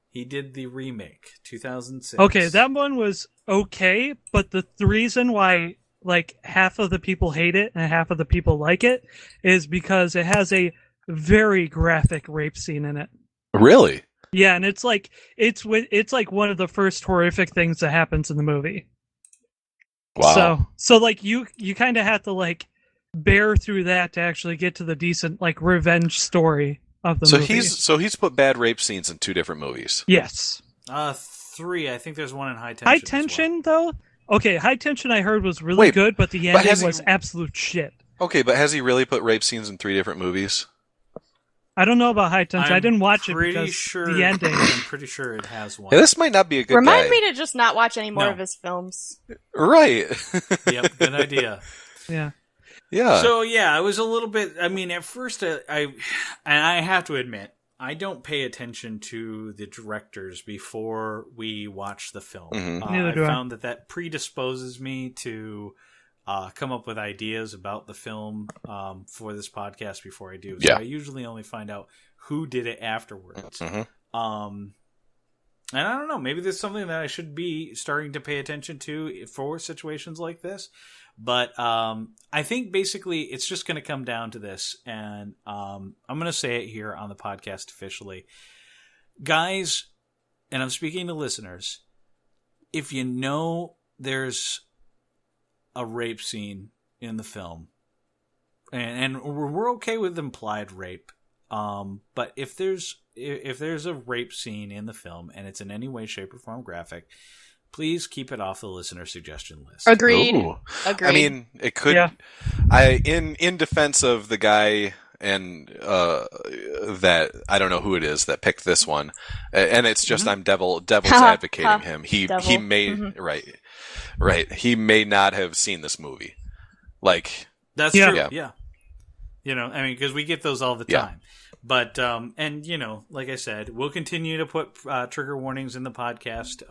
Speaker 3: He did the remake, 2006.
Speaker 1: Okay, that one was okay, but the reason why like half of the people hate it and half of the people like it is because it has a very graphic rape scene in it.
Speaker 2: Really?
Speaker 1: Yeah, and it's like one of the first horrific things that happens in the movie.
Speaker 2: Wow.
Speaker 1: So like you kind of have to like bear through that to actually get to the decent like revenge story of the movie.
Speaker 2: He's put bad rape scenes in 2 different movies.
Speaker 1: Yes.
Speaker 3: 3. I think there's one in High Tension.
Speaker 1: High Tension, though? Okay, High Tension I heard was really good, but the ending was absolute shit.
Speaker 2: Okay, but has he really put rape scenes in 3 different movies?
Speaker 1: I don't know about High Tension. I didn't watch it because the ending.
Speaker 3: I'm pretty sure it has one.
Speaker 2: Yeah, this might not be a good
Speaker 8: Remind
Speaker 2: guy.
Speaker 8: me to just not watch any more of his films.
Speaker 2: Right.
Speaker 3: Yep, good idea.
Speaker 1: Yeah.
Speaker 2: Yeah.
Speaker 3: So yeah, I was a little bit. I mean, at first, I have to admit, I don't pay attention to the directors before we watch the film.
Speaker 2: Mm-hmm.
Speaker 1: Neither do I.
Speaker 3: Found that predisposes me to come up with ideas about the film for this podcast before I do. So
Speaker 2: yeah.
Speaker 3: I usually only find out who did it afterwards.
Speaker 2: Mm-hmm.
Speaker 3: And I don't know, maybe there's something that I should be starting to pay attention to for situations like this. But I think basically it's just going to come down to this, and I'm going to say it here on the podcast officially. guys, and I'm speaking to listeners, if you know there's a rape scene in the film, and we're okay with implied rape, but if there's a rape scene in the film and it's in any way, shape, or form graphic, please keep it off the listener suggestion list.
Speaker 8: Agreed.
Speaker 2: Ooh.
Speaker 8: Agreed.
Speaker 2: I mean, it could.
Speaker 1: Yeah.
Speaker 2: In defense of the guy and that I don't know who it is that picked this one, and it's just I'm devil's advocating him. He may right. He may not have seen this movie. Like
Speaker 3: That's
Speaker 1: Yeah.
Speaker 3: true.
Speaker 2: Yeah.
Speaker 3: Yeah. You know, I mean, because we get those all the
Speaker 2: Yeah.
Speaker 3: time. But, and, you know, like I said, we'll continue to put trigger warnings in the podcast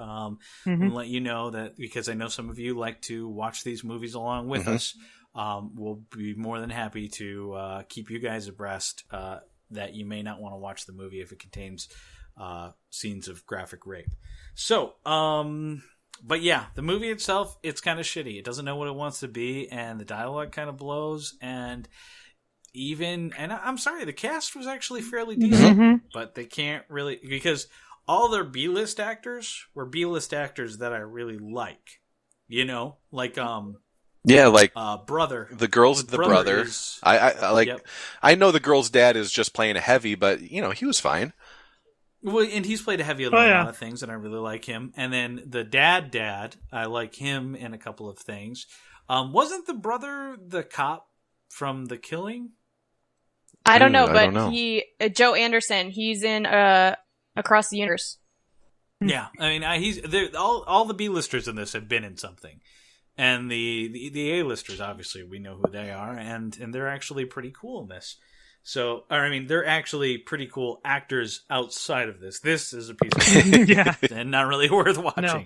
Speaker 3: and let you know that, because I know some of you like to watch these movies along with us. We'll be more than happy to keep you guys abreast that you may not want to watch the movie if it contains scenes of graphic rape. So, but yeah, the movie itself, it's kind of shitty. It doesn't know what it wants to be, and the dialogue kind of blows, and I'm sorry, the cast was actually fairly decent, but they can't really, because all their B-list actors were B-list actors that I really like. You know, like brother.
Speaker 2: The girl's the brother.
Speaker 3: Is,
Speaker 2: I like.
Speaker 3: Yep.
Speaker 2: I know the girl's dad is just playing a heavy, but you know he was fine.
Speaker 3: Well, and he's played a heavy on a lot of things, and I really like him. And then the dad, I like him in a couple of things. Wasn't the brother the cop from The Killing?
Speaker 8: I don't know,
Speaker 2: I
Speaker 8: but
Speaker 2: don't know.
Speaker 8: Joe Anderson, he's in Across the Universe.
Speaker 3: Yeah, I mean, all the B-listers in this have been in something, and the A-listers, obviously, we know who they are, and they're actually pretty cool in this. So, I mean, they're actually pretty cool actors outside of this. This is a piece of shit
Speaker 1: Yeah.
Speaker 3: and not really worth watching.
Speaker 1: No.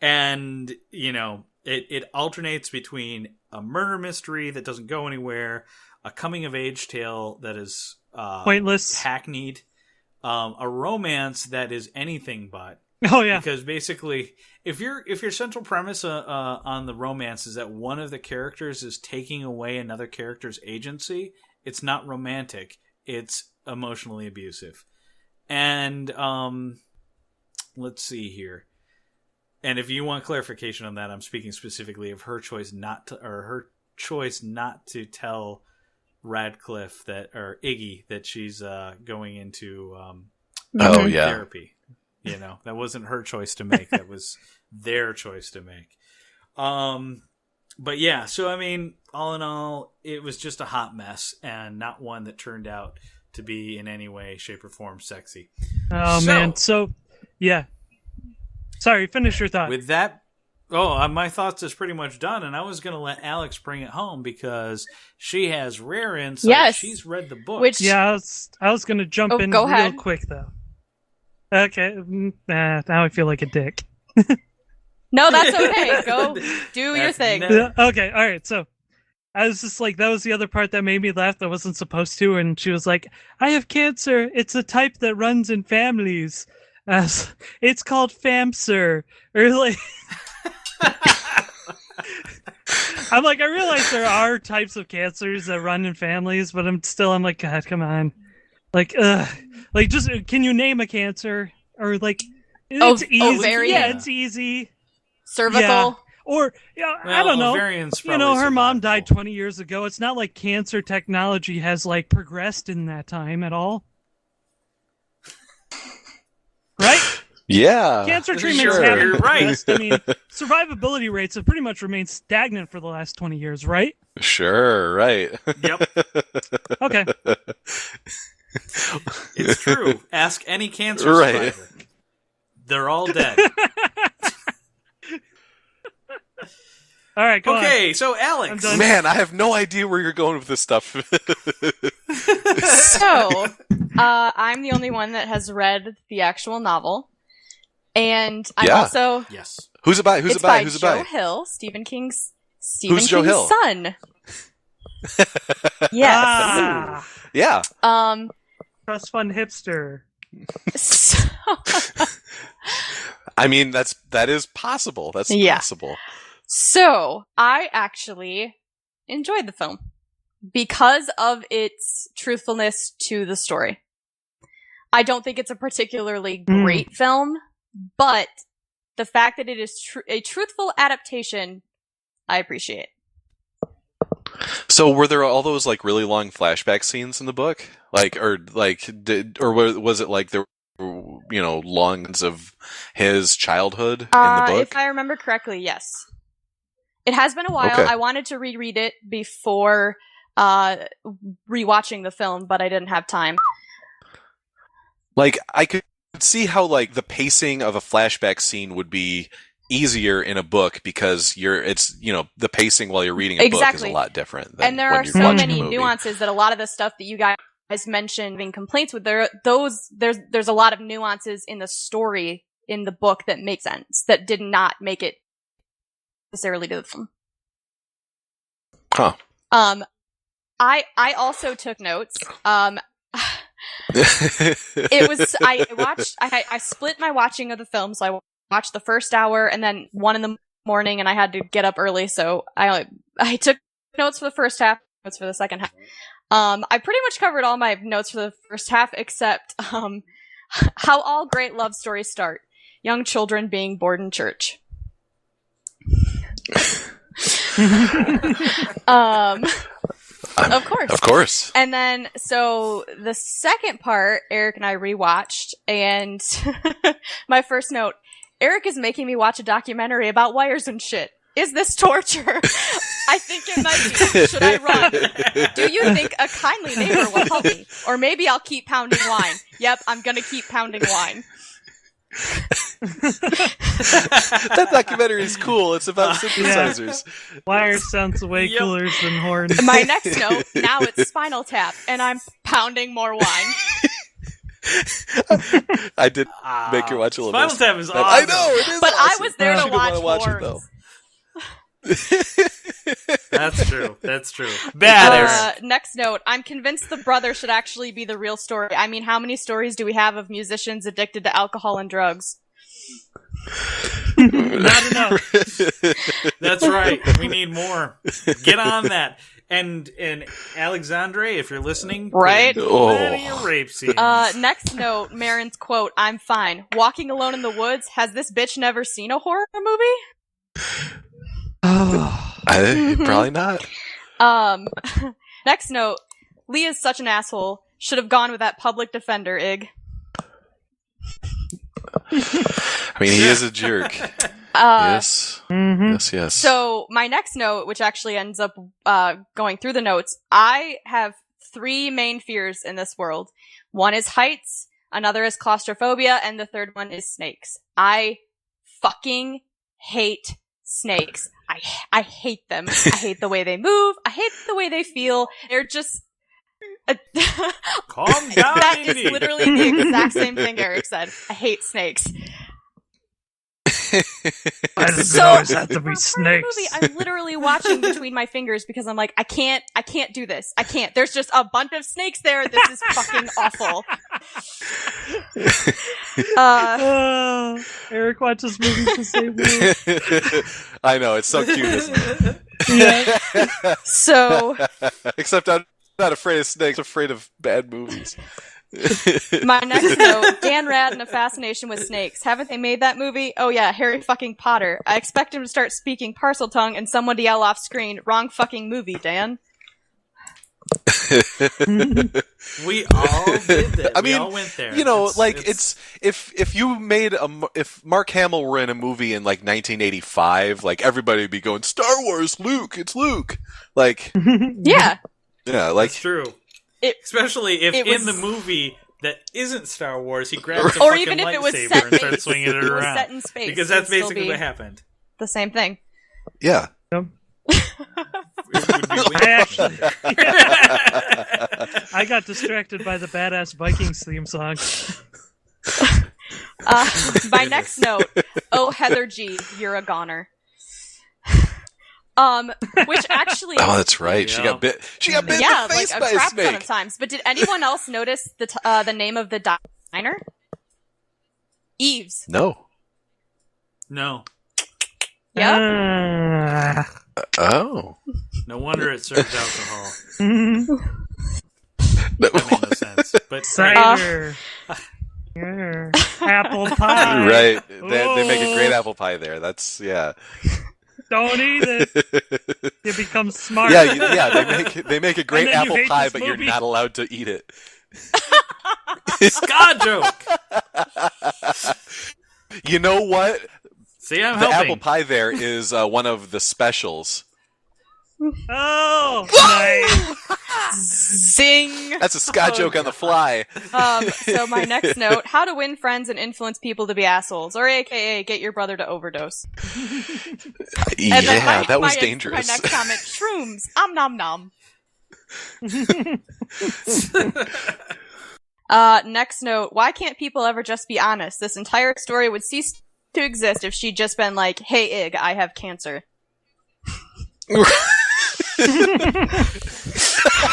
Speaker 3: And, you know, it alternates between a murder mystery that doesn't go anywhere, a coming-of-age tale that is
Speaker 1: Pointless.
Speaker 3: hackneyed, a romance that is anything but.
Speaker 1: Oh yeah.
Speaker 3: Because basically, if your central premise on the romance is that one of the characters is taking away another character's agency, it's not romantic. It's emotionally abusive. And let's see here. And if you want clarification on that, I'm speaking specifically of her choice not to tell Radcliffe or Iggy that she's going into therapy. You know, that wasn't her choice to make. That was their choice to make. But yeah, so I mean, all in all, it was just a hot mess and not one that turned out to be in any way, shape, or form sexy.
Speaker 1: Oh man. So yeah. Sorry, finish your thought.
Speaker 3: With that, my thoughts is pretty much done, and I was going to let Alex bring it home because she has rare insight.
Speaker 8: Yes.
Speaker 3: She's read the book.
Speaker 8: Which
Speaker 1: Yeah, I was going to jump in
Speaker 8: go
Speaker 1: real
Speaker 8: ahead.
Speaker 1: quick though. Okay, now I feel like a dick.
Speaker 8: No, that's okay. Go do your
Speaker 3: That's
Speaker 8: thing.
Speaker 3: never-
Speaker 1: Okay, all right. So I was just like, that was the other part that made me laugh. That wasn't supposed to. And she was like, "I have cancer. It's a type that runs in families. It's called FAMSR." Or like, I'm like, I realize there are types of cancers that run in families, but I'm like, God, come on. Like, just can you name a cancer? Or like, it's easy.
Speaker 8: ovarian.
Speaker 1: Yeah, it's easy.
Speaker 8: Cervical.
Speaker 1: Yeah. Or, I don't know.
Speaker 3: ovarian's
Speaker 1: You know,
Speaker 3: probably
Speaker 1: her mom
Speaker 3: survivable.
Speaker 1: died 20 years ago. It's not like cancer technology has like progressed in that time at all. Right?
Speaker 2: Yeah.
Speaker 1: Cancer treatments
Speaker 2: sure.
Speaker 1: haven't
Speaker 3: You're right.
Speaker 1: progressed. I mean, survivability rates have pretty much remained stagnant for the last 20 years, right?
Speaker 2: Sure, right.
Speaker 3: Yep,
Speaker 1: Okay.
Speaker 3: it's true. Ask any cancer
Speaker 2: Right.
Speaker 3: survivor. They're all dead.
Speaker 1: All right, go on.
Speaker 3: Okay, so
Speaker 1: I'm
Speaker 3: Alex.
Speaker 1: done.
Speaker 2: Man, I have no idea where you're going with this stuff.
Speaker 8: So, I'm the only one that has read the actual novel. And I'm
Speaker 2: Yeah.
Speaker 8: also...
Speaker 3: Yes.
Speaker 2: Who's it by? Who's
Speaker 8: it's
Speaker 2: it by?
Speaker 8: by
Speaker 2: Who's it
Speaker 8: Joe
Speaker 2: by?
Speaker 8: Hill, Stephen King's
Speaker 2: Joe Hill?
Speaker 8: son. Yes.
Speaker 1: Ah,
Speaker 2: Yeah.
Speaker 1: trust fund hipster.
Speaker 8: So,
Speaker 2: I mean, that is possible. That's
Speaker 8: Yeah.
Speaker 2: possible.
Speaker 8: so, I actually enjoyed the film because of its truthfulness to the story. I don't think it's a particularly great film, but the fact that it is a truthful adaptation, I appreciate.
Speaker 2: So were there all those like really long flashback scenes in the book? Was it like there were, longs of his childhood in the book?
Speaker 8: If I remember correctly, yes. It has been a while.
Speaker 2: Okay.
Speaker 8: I wanted to reread it before rewatching the film, but I didn't have time.
Speaker 2: Like, I could see how like the pacing of a flashback scene would be easier in a book because the pacing while you're reading a book is a lot different than
Speaker 8: and there
Speaker 2: when
Speaker 8: are
Speaker 2: you're
Speaker 8: so
Speaker 2: watching
Speaker 8: many
Speaker 2: a movie.
Speaker 8: nuances that a lot of the stuff that you guys mentioned having complaints with there's a lot of nuances in the story in the book that make sense that did not make it necessarily to the film.
Speaker 2: Huh.
Speaker 8: I also took notes. It was I split my watching of the film, so I watched the first hour and then 1 a.m, and I had to get up early, so I took notes for the first half, notes for the second half. I pretty much covered all my notes for the first half except how all great love stories start: young children being born in church. Of course. And then, so the second part, Eric and I rewatched, and my first note: Eric is making me watch a documentary about wires and shit. Is this torture? I think it might be. Should I run? Do you think a kindly neighbor will help me? Or maybe I'll keep pounding wine. Yep, I'm gonna keep pounding wine.
Speaker 2: That documentary is cool. It's about synthesizers.
Speaker 1: Yeah. Wire sounds way cooler than horns.
Speaker 8: My next note, now it's Spinal Tap, and I'm pounding more wine.
Speaker 2: I did make you watch a little
Speaker 3: Spinal
Speaker 2: bit.
Speaker 3: Tap is awesome.
Speaker 2: I know, it is
Speaker 8: but
Speaker 2: awesome.
Speaker 8: I was there to
Speaker 2: You didn't
Speaker 8: watch
Speaker 2: wanna
Speaker 8: horns.
Speaker 3: That's true. That's true. Bad.
Speaker 8: Next note, I'm convinced the brother should actually be the real story. I mean, how many stories do we have of musicians addicted to alcohol and drugs?
Speaker 1: Not enough.
Speaker 3: That's right. We need more. Get on that. And Alexandre, if you're listening,
Speaker 8: right?
Speaker 3: Plenty of rape scenes.
Speaker 8: Next note, Marin's quote: "I'm fine. Walking alone in the woods. Has this bitch never seen a horror movie?"
Speaker 2: Probably not.
Speaker 8: Next note, Leah's such an asshole. Should have gone with that public defender, Ig.
Speaker 2: I mean, he is a jerk. Yes.
Speaker 1: Mm-hmm.
Speaker 2: Yes.
Speaker 8: So, my next note, which actually ends up going through the notes, I have 3 main fears in this world. One is heights, another is claustrophobia, and the third one is snakes. I fucking hate snakes. I hate them. I hate the way they move. I hate the way they feel. They're just...
Speaker 3: Calm down,
Speaker 8: That is
Speaker 3: Indy.
Speaker 8: literally the exact same thing Eric said. I hate snakes.
Speaker 1: Why does it always have to be
Speaker 8: For part of the
Speaker 1: snakes?
Speaker 8: movie, I'm literally watching between my fingers because I'm like, I can't do this. I can't. There's just a bunch of snakes there. This is fucking awful.
Speaker 1: Eric watches movies the same way.
Speaker 2: I know, it's so cute, isn't it?
Speaker 1: Yeah.
Speaker 8: So,
Speaker 2: Except I'm not afraid of snakes, I'm afraid of bad movies.
Speaker 8: my next note, Dan Radin, a fascination with snakes. Haven't they made that movie? Oh yeah, Harry fucking Potter. I expect him to start speaking parcel tongue and someone to yell off screen, wrong fucking movie, Dan.
Speaker 3: We all did that.
Speaker 2: I mean,
Speaker 3: we all went there.
Speaker 2: It's if you made if Mark Hamill were in a movie in like 1985, like everybody would be going, Star Wars, Luke, it's Luke. Like,
Speaker 8: Yeah.
Speaker 2: yeah, like
Speaker 3: That's true.
Speaker 8: It-
Speaker 3: Especially if
Speaker 8: it
Speaker 3: in
Speaker 8: was-
Speaker 3: the movie that isn't Star Wars, he grabs a
Speaker 8: Or
Speaker 3: fucking
Speaker 8: even if it was
Speaker 3: lightsaber
Speaker 8: set
Speaker 3: and
Speaker 8: in,
Speaker 3: starts swinging it
Speaker 8: it was
Speaker 3: around.
Speaker 8: set in space.
Speaker 3: Because
Speaker 8: It would
Speaker 3: that's
Speaker 8: still
Speaker 3: basically
Speaker 8: be
Speaker 3: what happened.
Speaker 8: the same thing.
Speaker 2: yeah.
Speaker 1: I got distracted by the badass Vikings theme song.
Speaker 8: My next note, oh Heather G, you're a goner. Which actually,
Speaker 2: Oh, that's right. She
Speaker 3: Yeah.
Speaker 2: got bit. She got bit
Speaker 8: yeah,
Speaker 2: in the face
Speaker 8: like
Speaker 2: by
Speaker 8: a
Speaker 2: a
Speaker 8: crap ton of
Speaker 2: snake.
Speaker 8: times. But did anyone else notice the name of the diner? Eve's.
Speaker 2: No.
Speaker 3: No.
Speaker 8: Yep.
Speaker 2: Oh.
Speaker 3: No wonder it serves alcohol.
Speaker 1: Mhm.
Speaker 3: That made no sense. But
Speaker 1: Cider. Yeah. Apple pie.
Speaker 2: Right. They make a great apple pie there. That's, yeah.
Speaker 1: Don't eat it. You become smart.
Speaker 2: They make a great
Speaker 1: And then you
Speaker 2: apple
Speaker 1: hate
Speaker 2: pie,
Speaker 1: this
Speaker 2: but you're
Speaker 1: movie.
Speaker 2: not allowed to eat it.
Speaker 3: Ska joke.
Speaker 2: You know what?
Speaker 3: See, I'm
Speaker 2: The
Speaker 3: helping.
Speaker 2: apple pie there is one of the specials.
Speaker 1: Oh, nice.
Speaker 8: Zing.
Speaker 2: That's a Scott joke on the fly.
Speaker 8: So my next note: how to win friends and influence people to be assholes, or AKA get your brother to overdose. And then
Speaker 2: That was
Speaker 8: my
Speaker 2: dangerous.
Speaker 8: next comment: shrooms. Nom nom. Next note: why can't people ever just be honest? This entire story would cease to exist if she'd just been like, "Hey, Ig, I have cancer."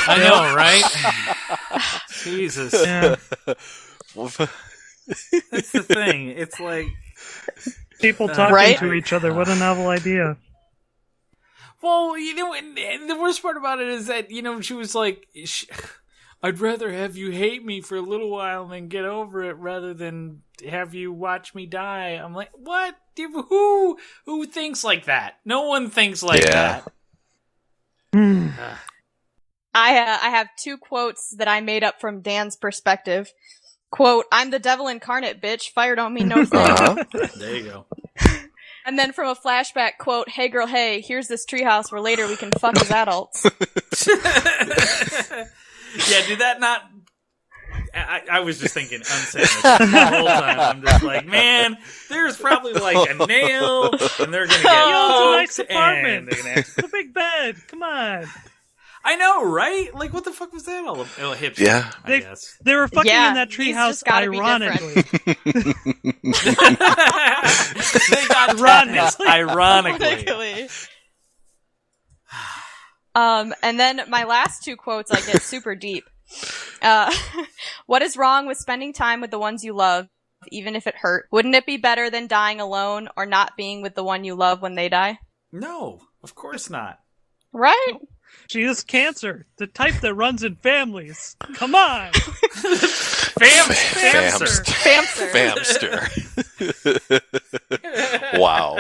Speaker 3: I know, right? Jesus.
Speaker 1: Yeah.
Speaker 3: That's the thing. It's like,
Speaker 1: People talking
Speaker 8: Right?
Speaker 1: to each other. What a novel idea.
Speaker 3: well, you know, and the worst part about it is that, you know, she was like, I'd rather have you hate me for a little while than get over it rather than have you watch me die. I'm like, what? Who thinks like that? No one thinks like
Speaker 2: Yeah.
Speaker 3: that.
Speaker 8: I have two quotes that I made up from Dan's perspective. Quote: "I'm the devil incarnate, bitch. Fire don't mean no thing."
Speaker 2: Uh-huh.
Speaker 3: There you go.
Speaker 8: And then from a flashback quote: "Hey girl, hey, here's this treehouse where later we can fuck as adults."
Speaker 3: Yeah, did that not... I was just thinking unsandwiched the whole time. I'm just like, man, there's probably like a nail, and they're gonna get
Speaker 1: Yo, it's a nice
Speaker 3: poked,
Speaker 1: apartment.
Speaker 3: and they're gonna have to...
Speaker 1: It's a big bed. Come on.
Speaker 3: I know, right? Like, what the fuck was that all about? Oh, hipster,
Speaker 2: Yeah.
Speaker 3: I guess.
Speaker 1: They were fucking
Speaker 8: Yeah,
Speaker 1: in that
Speaker 8: these
Speaker 1: treehouse
Speaker 8: just gotta be
Speaker 1: ironically.
Speaker 3: They got
Speaker 1: Ironically.
Speaker 3: ironically.
Speaker 8: And then my last two quotes, I get super deep. What is wrong with spending time with the ones you love, even if it hurt? Wouldn't it be better than dying alone or not being with the one you love when they die?
Speaker 3: No, of course not.
Speaker 8: Right?
Speaker 1: She is cancer, the type that runs in families. Come on.
Speaker 2: Famster.
Speaker 8: Famster.
Speaker 2: Famster. Wow.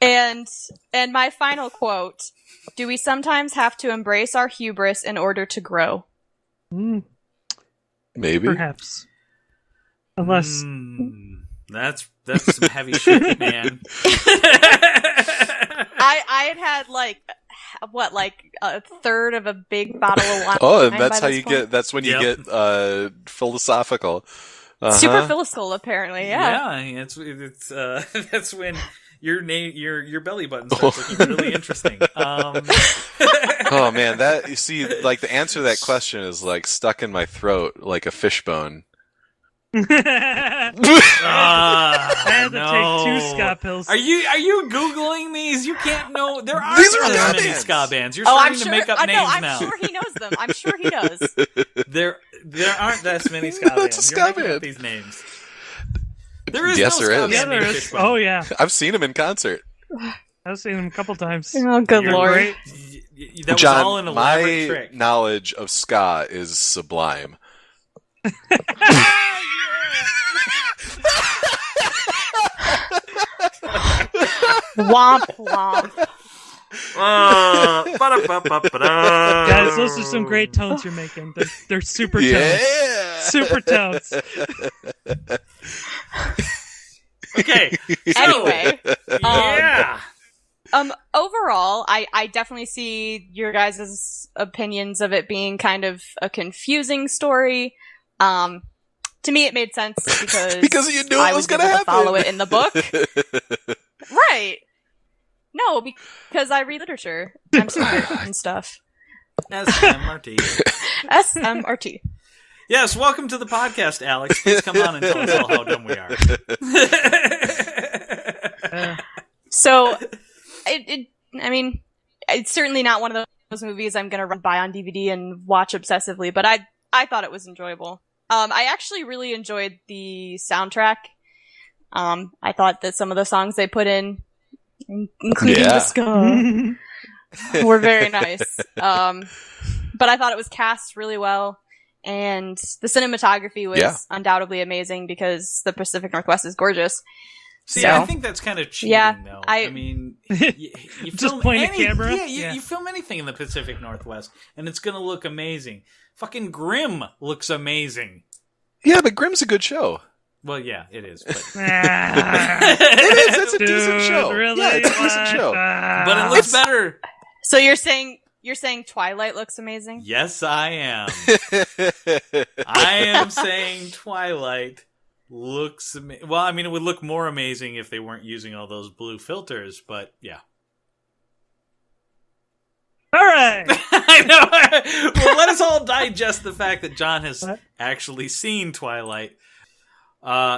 Speaker 8: And my final quote: do we sometimes have to embrace our hubris in order to grow?
Speaker 2: Maybe.
Speaker 1: Perhaps. Unless
Speaker 3: That's some heavy shit, man.
Speaker 8: I had like a third of a big bottle of wine.
Speaker 2: Oh, and that's
Speaker 8: by
Speaker 2: how
Speaker 8: this
Speaker 2: you
Speaker 8: point.
Speaker 2: get. That's when you
Speaker 3: Yep.
Speaker 2: get philosophical. Uh-huh.
Speaker 8: Super philosophical, apparently. Yeah.
Speaker 3: It's that's when your belly button starts looking really interesting.
Speaker 2: Oh man, that you see, like the answer to that question is like stuck in my throat like a fishbone.
Speaker 1: I had to take 2 ska pills.
Speaker 3: Are you googling these? You can't know. There are
Speaker 2: These are
Speaker 3: not
Speaker 2: ska
Speaker 3: many
Speaker 2: bands.
Speaker 3: ska bands. You're
Speaker 8: I'm
Speaker 3: starting
Speaker 8: sure.
Speaker 3: to make up
Speaker 8: I
Speaker 3: names
Speaker 8: know. I'm
Speaker 3: now.
Speaker 8: sure he knows them. I'm sure he does.
Speaker 3: There aren't that many ska bands.
Speaker 2: It's a ska
Speaker 3: You're making
Speaker 2: band.
Speaker 3: up these names. There is
Speaker 2: Yes,
Speaker 3: no
Speaker 2: there
Speaker 3: ska
Speaker 2: is.
Speaker 1: Yeah,
Speaker 3: band
Speaker 1: there
Speaker 3: named
Speaker 1: is.
Speaker 3: Fishbone.
Speaker 1: Oh, yeah.
Speaker 2: I've seen him in concert.
Speaker 1: I've seen him a couple times.
Speaker 8: Oh, good
Speaker 3: You're
Speaker 8: lord.
Speaker 1: Great.
Speaker 3: That was
Speaker 2: John,
Speaker 3: all an elaborate
Speaker 2: my
Speaker 3: trick.
Speaker 2: knowledge of ska is sublime.
Speaker 8: Womp womp.
Speaker 1: Guys, those are some great tones you're making. They're super tones.
Speaker 2: Yeah.
Speaker 1: Super tones.
Speaker 3: Okay.
Speaker 8: Anyway,
Speaker 3: Yeah.
Speaker 8: overall, I definitely see your guys' opinions of it being kind of a confusing story. To me, it made sense because
Speaker 2: you knew
Speaker 8: I
Speaker 2: it was
Speaker 8: was
Speaker 2: going
Speaker 8: able
Speaker 2: to
Speaker 8: to follow
Speaker 2: happen.
Speaker 8: it in the book. Right. No, because I read literature. I'm smart and stuff.
Speaker 3: SMRT.
Speaker 8: SMRT.
Speaker 3: Yes, welcome to the podcast, Alex. Please come on and tell us all how dumb we are.
Speaker 8: So, I mean, it's certainly not one of those movies I'm going to buy on DVD and watch obsessively, but I thought it was enjoyable. I actually really enjoyed the soundtrack. I thought that some of the songs they put in, including the ska, were very nice. But I thought it was cast really well. and the cinematography was
Speaker 2: Yeah.
Speaker 8: undoubtedly amazing because the Pacific Northwest is gorgeous.
Speaker 3: See,
Speaker 8: So-
Speaker 3: I think that's kind of cheating,
Speaker 8: Yeah,
Speaker 3: though.
Speaker 8: I-
Speaker 3: I mean, you
Speaker 1: Just
Speaker 3: film
Speaker 1: point a
Speaker 3: any,
Speaker 1: camera?
Speaker 3: Yeah,
Speaker 1: Yeah.
Speaker 3: you film anything in the Pacific Northwest, and it's going to look amazing. Fucking Grimm looks amazing.
Speaker 2: Yeah, but Grimm's a good show.
Speaker 3: Well, yeah, it is. But,
Speaker 2: It is. It's a decent
Speaker 1: Dude,
Speaker 2: show.
Speaker 1: Really?
Speaker 2: Yeah, it's a decent show.
Speaker 3: but it looks better.
Speaker 8: So you're saying Twilight looks amazing?
Speaker 3: Yes, I am. I am saying Twilight looks well, I mean, it would look more amazing if they weren't using all those blue filters, but yeah.
Speaker 1: All right.
Speaker 3: I know. Well, let us all digest the fact that John has actually seen Twilight.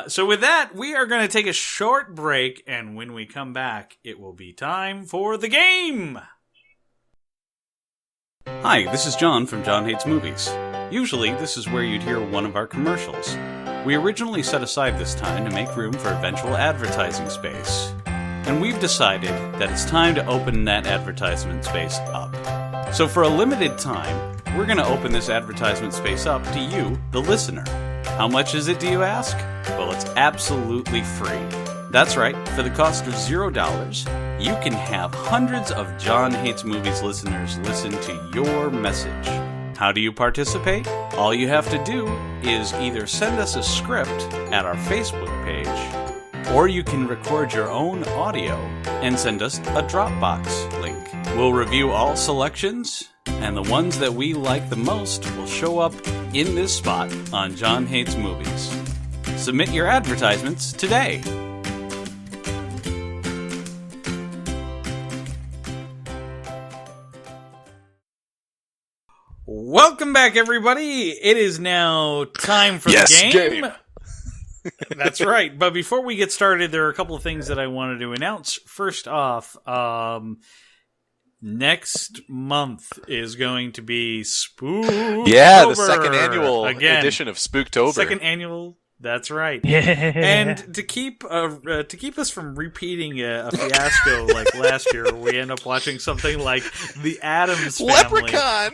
Speaker 3: So with that, we are going to take a short break, and when we come back, it will be time for the game. Hi, this is John from John Hates Movies. Usually, this is where you'd hear one of our commercials. We originally set aside this time to make room for eventual advertising space. And we've decided that it's time to open that advertisement space up. So for a limited time, we're going to open this advertisement space up to you, the listener. How much is it, do you ask? Well, it's absolutely free. That's right, for the cost of $0, you can have hundreds of John Hates Movies listeners listen to your message. How do you participate? All you have to do is either send us a script at our Facebook page, or you can record your own audio and send us a Dropbox link. We'll review all selections, and the ones that we like the most will show up in this spot on John Hates Movies. Submit your advertisements today. Welcome back, everybody. It is now time for
Speaker 2: Yes,
Speaker 3: the game.
Speaker 2: game.
Speaker 3: That's right. But before we get started, there are a couple of things that I wanted to announce. First off, next month is going to be Spooktober.
Speaker 2: Yeah, the second annual
Speaker 3: Again,
Speaker 2: edition of Spooktober.
Speaker 3: Second annual. That's right.
Speaker 1: Yeah.
Speaker 3: And to keep us from repeating a fiasco like last year, where we end up watching something like The Addams Family.
Speaker 2: Leprechaun.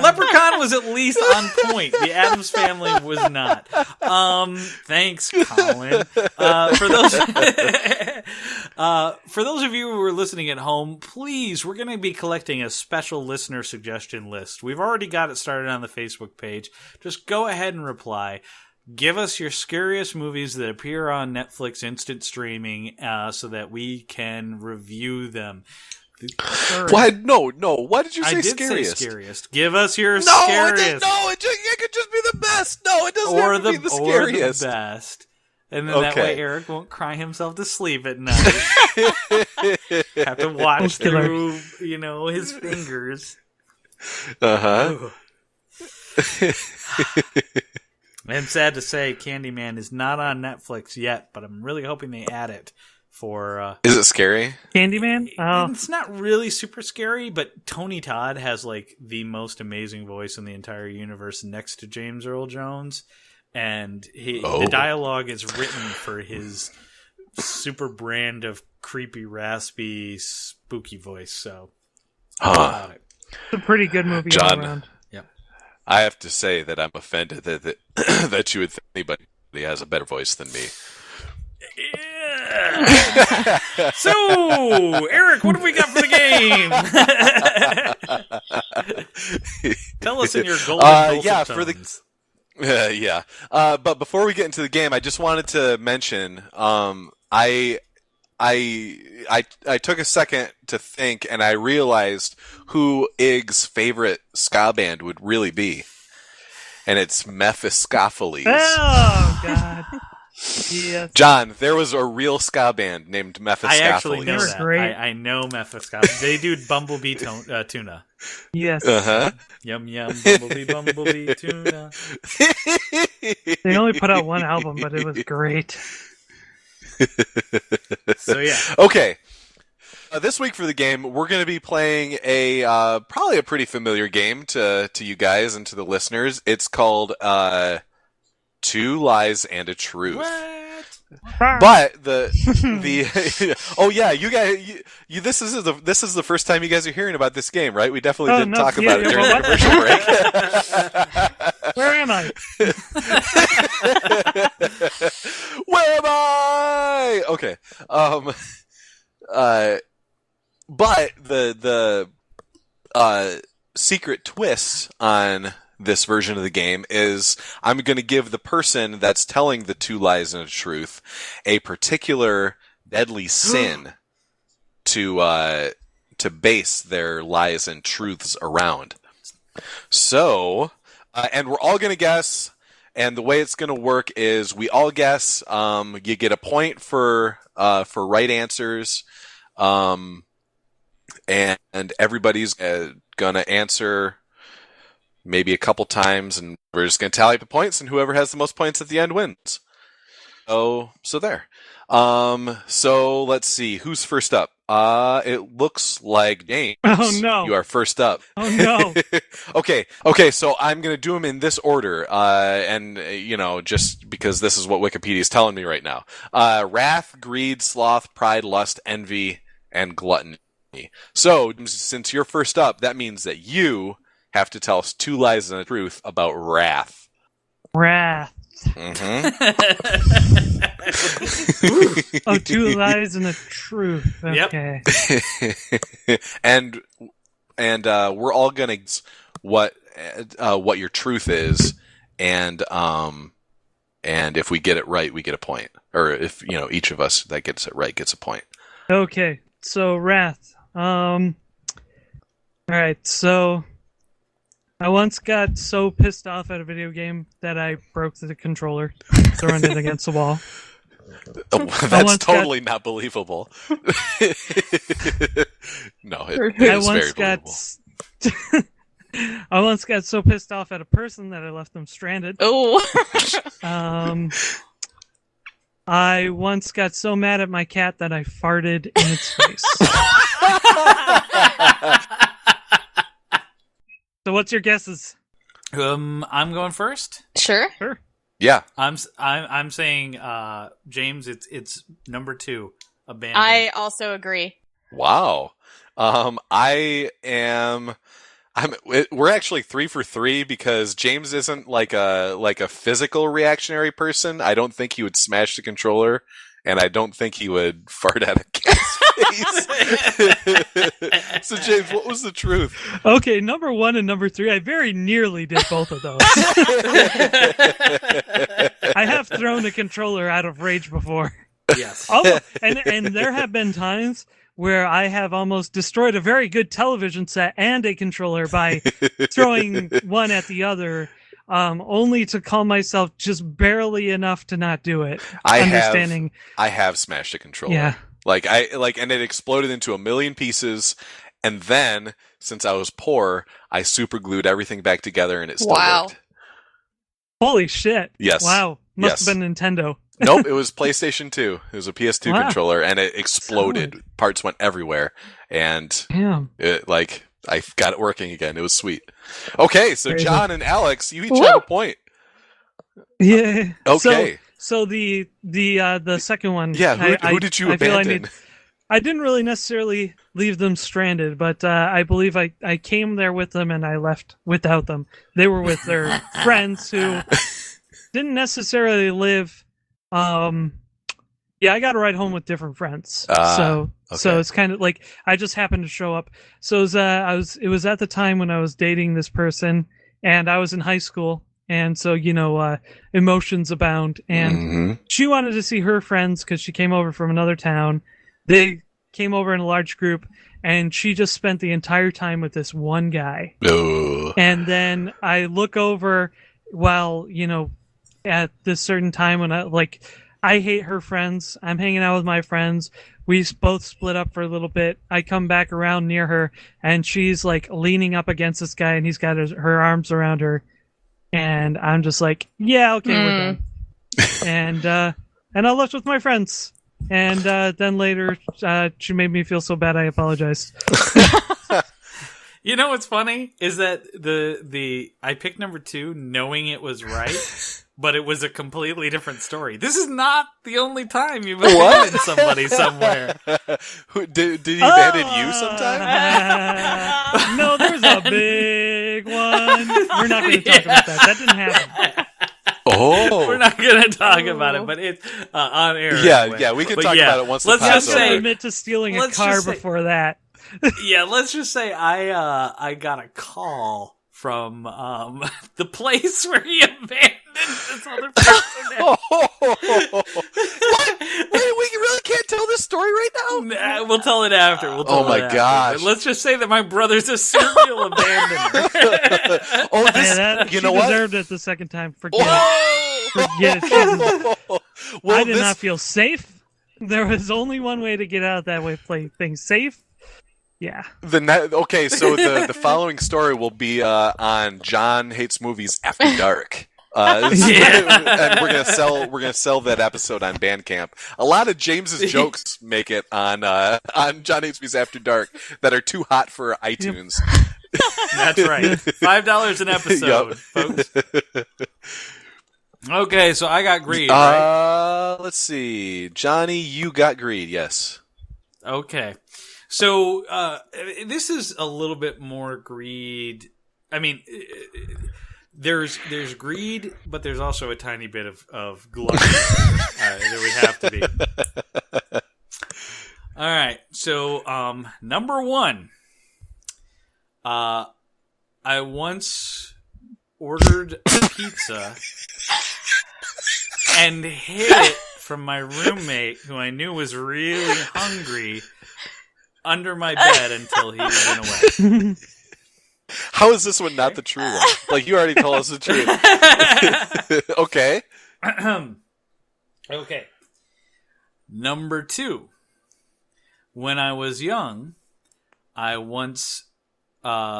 Speaker 3: Leprechaun was at least on point. The Addams Family was not. Thanks, Colin. For those of you who are listening at home, please, we're going to be collecting a special listener suggestion list. We've already got it started on the Facebook page. Just go ahead and reply. Give us your scariest movies that appear on Netflix instant streaming, so that we can review them.
Speaker 2: Why? No. Why did you say
Speaker 3: I did
Speaker 2: scariest?
Speaker 3: say scariest. Give us your
Speaker 2: No,
Speaker 3: scariest.
Speaker 2: it could just be the best. No, it doesn't
Speaker 3: or
Speaker 2: have to be the
Speaker 3: or
Speaker 2: scariest.
Speaker 3: the best. And then that
Speaker 2: Okay.
Speaker 3: way Eric won't cry himself to sleep at night. Have to watch
Speaker 1: Most killer.
Speaker 3: through, his fingers.
Speaker 2: Uh-huh.
Speaker 3: I'm sad to say Candyman is not on Netflix yet, but I'm really hoping they add it for...
Speaker 2: Is it scary?
Speaker 1: Candyman? Oh.
Speaker 3: It's not really super scary, but Tony Todd has like the most amazing voice in the entire universe next to James Earl Jones. And the dialogue is written for his super brand of creepy, raspy, spooky voice. So, about it.
Speaker 1: It's a pretty good movie
Speaker 2: John.
Speaker 1: all around.
Speaker 2: I have to say that I'm offended that that you would think anybody has a better voice than me.
Speaker 3: Yeah. So, Eric, what have we got for the game? Tell us in your golden dulcet tones.
Speaker 2: But before we get into the game, I just wanted to mention I took a second to think, and I realized who Ig's favorite ska band would really be, and it's Mephistopheles.
Speaker 1: Oh, God. Yes.
Speaker 2: John, there was a real ska band named
Speaker 3: I
Speaker 2: Mephistopheles.
Speaker 3: actually know
Speaker 1: They were
Speaker 3: that.
Speaker 1: great.
Speaker 3: I know Mephistopheles. They do Bumblebee tuna.
Speaker 1: Yes.
Speaker 2: Uh-huh.
Speaker 3: Yum, yum, Bumblebee tuna.
Speaker 1: They only put out one album, but it was great.
Speaker 3: So, yeah.
Speaker 2: Okay. This week for the game, we're going to be playing probably a pretty familiar game to you guys and to the listeners. It's called Two Lies and a Truth.
Speaker 3: What?
Speaker 2: But the oh yeah, you guys, this is the first time you guys are hearing about this game, right? We definitely didn't talk about it during the commercial break.
Speaker 1: Where am I?
Speaker 2: Where am I? Okay. But the secret twist on this version of the game is I'm going to give the person that's telling the two lies and a truth a particular deadly sin to base their lies and truths around. So, and we're all going to guess, and the way it's going to work is we all guess. You get a point for right answers, and everybody's going to answer maybe a couple times, and we're just going to tally up the points, and whoever has the most points at the end wins. So there. So let's see, who's first up? It looks like James.
Speaker 1: Oh no!
Speaker 2: You are first up.
Speaker 1: Oh no!
Speaker 2: Okay. So I'm going to do them in this order, and just because this is what Wikipedia is telling me right now. Wrath, greed, sloth, pride, lust, envy, and gluttony. So since you're first up, that means that you have to tell us two lies and a truth about wrath.
Speaker 1: Wrath.
Speaker 2: Mm-hmm.
Speaker 1: Oh, two lies and a truth. Okay.
Speaker 2: Yep. and we're all gonna guess what your truth is, and if we get it right, we get a point. Or if each of us that gets it right gets a point.
Speaker 1: Okay. So wrath. All right. So I once got so pissed off at a video game that I broke the controller, throwing it against the wall.
Speaker 2: That's totally not believable. No, it is very believable.
Speaker 1: I once got so pissed off at a person that I left them stranded.
Speaker 8: Oh.
Speaker 1: I once got so mad at my cat that I farted in its face. So what's your guesses?
Speaker 3: I'm going first.
Speaker 8: Sure.
Speaker 2: Yeah.
Speaker 3: I'm saying James. It's number 2. Abandoned.
Speaker 8: I also agree.
Speaker 2: Wow. We're actually 3 for 3 because James isn't like a physical reactionary person. I don't think he would smash the controller, and I don't think he would fart at a cat's face. So James, what was the truth?
Speaker 1: Okay, number 1 and number 3, I very nearly did both of those. I have thrown a controller out of rage before.
Speaker 3: Yes.
Speaker 1: And there have been times where I have almost destroyed a very good television set and a controller by throwing one at the other, only to calm myself just barely enough to not do it.
Speaker 2: I have smashed a controller.
Speaker 1: Yeah.
Speaker 2: And it exploded into a million pieces, and then, since I was poor, I super glued everything back together, and it still worked.
Speaker 1: Holy shit.
Speaker 2: Yes.
Speaker 1: Wow. Must have been Nintendo.
Speaker 2: Nope, it was PlayStation 2. It was a PS2 controller, and it exploded.
Speaker 1: Solid.
Speaker 2: Parts went everywhere, and I got it working again. It was sweet. Okay, so
Speaker 1: Crazy.
Speaker 2: John and Alex, you each have a point.
Speaker 1: Yeah.
Speaker 2: Okay.
Speaker 1: So the second one.
Speaker 2: Yeah, who did you abandon?
Speaker 1: I didn't really necessarily leave them stranded, but I believe I came there with them and I left without them. They were with their friends who didn't necessarily live. I got to ride home with different friends. So it's kind of like I just happened to show up. So it was at the time when I was dating this person, and I was in high school. And so, emotions abound. And she wanted to see her friends because she came over from another town. They came over in a large group, and she just spent the entire time with this one guy.
Speaker 2: Ugh.
Speaker 1: And then I look over while, at this certain time when I hate her friends. I'm hanging out with my friends. We both split up for a little bit. I come back around near her, and she's leaning up against this guy, and he's got her arms around her. And I'm just like, yeah, okay, we're done. And I left with my friends. And then later, she made me feel so bad, I apologized.
Speaker 3: You know what's funny is that the I picked number 2 knowing it was right, but it was a completely different story. This is not the only time you've abandoned somebody somewhere.
Speaker 2: Did he abandon you sometime?
Speaker 1: No, there's a big one. We're not going to talk about that. That didn't happen.
Speaker 2: Oh,
Speaker 3: We're not going to talk about it, but it's on air.
Speaker 2: yeah,
Speaker 3: anyway.
Speaker 2: yeah. We can
Speaker 3: But
Speaker 2: talk
Speaker 3: yeah,
Speaker 2: about it once.
Speaker 3: let's
Speaker 2: the
Speaker 3: just
Speaker 2: Passover.
Speaker 3: say-
Speaker 1: Admit to stealing a
Speaker 3: let's
Speaker 1: car
Speaker 3: just say-
Speaker 1: before that.
Speaker 3: Yeah, let's just say I got a call from the place where he abandoned this other person.
Speaker 2: What? Wait, we really can't tell this story right now?
Speaker 3: Nah, we'll tell it after.
Speaker 2: Oh my gosh.
Speaker 3: But let's just say that my brother's a serial abandoner.
Speaker 2: Oh,
Speaker 1: Yeah,
Speaker 2: this.
Speaker 1: that,
Speaker 2: You
Speaker 1: she
Speaker 2: know what?
Speaker 1: deserved it the second time. Forget it.
Speaker 2: Oh!
Speaker 1: Forget it. She deserved-
Speaker 2: Well,
Speaker 1: I did
Speaker 2: this,
Speaker 1: not feel safe. There was only one way to get out of that way, play things safe. Yeah.
Speaker 2: okay, so the following story will be on John Hates Movies After Dark. And we're gonna sell that episode on Bandcamp. A lot of James's jokes make it on John Hates Movies After Dark that are too hot for iTunes.
Speaker 3: That's right. $5 an episode, folks. Okay, so I got greed, right?
Speaker 2: Let's see, Johnny, you got greed, yes.
Speaker 3: Okay. So this is a little bit more greed. I mean, there's greed, but there's also a tiny bit of gluttony. There would have to be. All right. So number 1, I once ordered a pizza and hid it from my roommate, who I knew was really hungry, under my bed until he went away.
Speaker 2: How is this one not the true one? Like, you already told us the truth. Okay.
Speaker 3: Okay. Number 2. When I was young, I once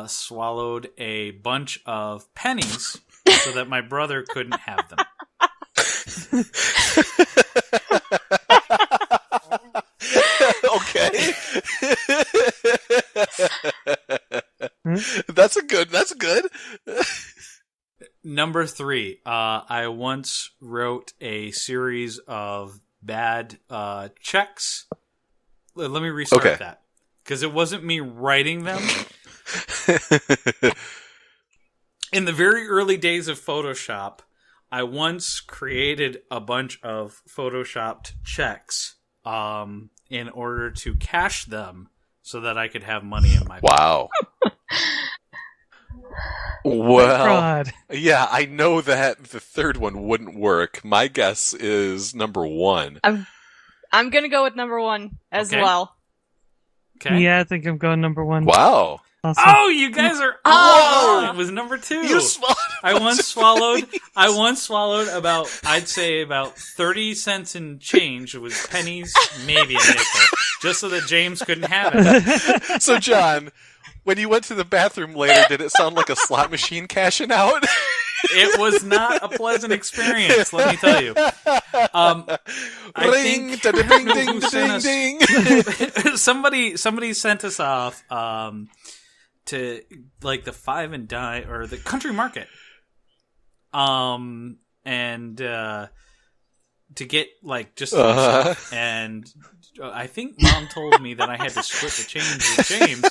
Speaker 3: swallowed a bunch of pennies so that my brother couldn't have them.
Speaker 2: Okay. That's good.
Speaker 3: Number 3, I once wrote a series of bad checks. Let me restart that, because it wasn't me writing them. In the very early days of Photoshop, I once created a bunch of Photoshopped checks in order to cash them so that I could have money in my bank.
Speaker 2: Wow. Well,
Speaker 1: Fraud.
Speaker 2: yeah, I know that the third one wouldn't work. My guess is number 1.
Speaker 8: I'm gonna go with number 1 as
Speaker 3: Okay.
Speaker 8: well.
Speaker 3: Okay.
Speaker 1: Yeah, I think I'm going number 1.
Speaker 2: Wow.
Speaker 1: Also.
Speaker 3: Oh, you guys are
Speaker 8: Oh!
Speaker 3: It was number 2.
Speaker 2: You swallowed.
Speaker 3: I once swallowed about 30 cents in change. It was pennies, maybe a nickel, just so that James couldn't have it.
Speaker 2: So, John, when you went to the bathroom later, did it sound like a slot machine cashing out?
Speaker 3: It was not a pleasant experience, let me tell you. I
Speaker 2: Ring,
Speaker 3: think
Speaker 2: da-da-ding, ding,
Speaker 3: who sent
Speaker 2: ding,
Speaker 3: us-
Speaker 2: ding.
Speaker 3: somebody sent us off to like the Five and Dime or the Country Market, and to get like just some stuff. And I think Mom told me that I had to split the change with James.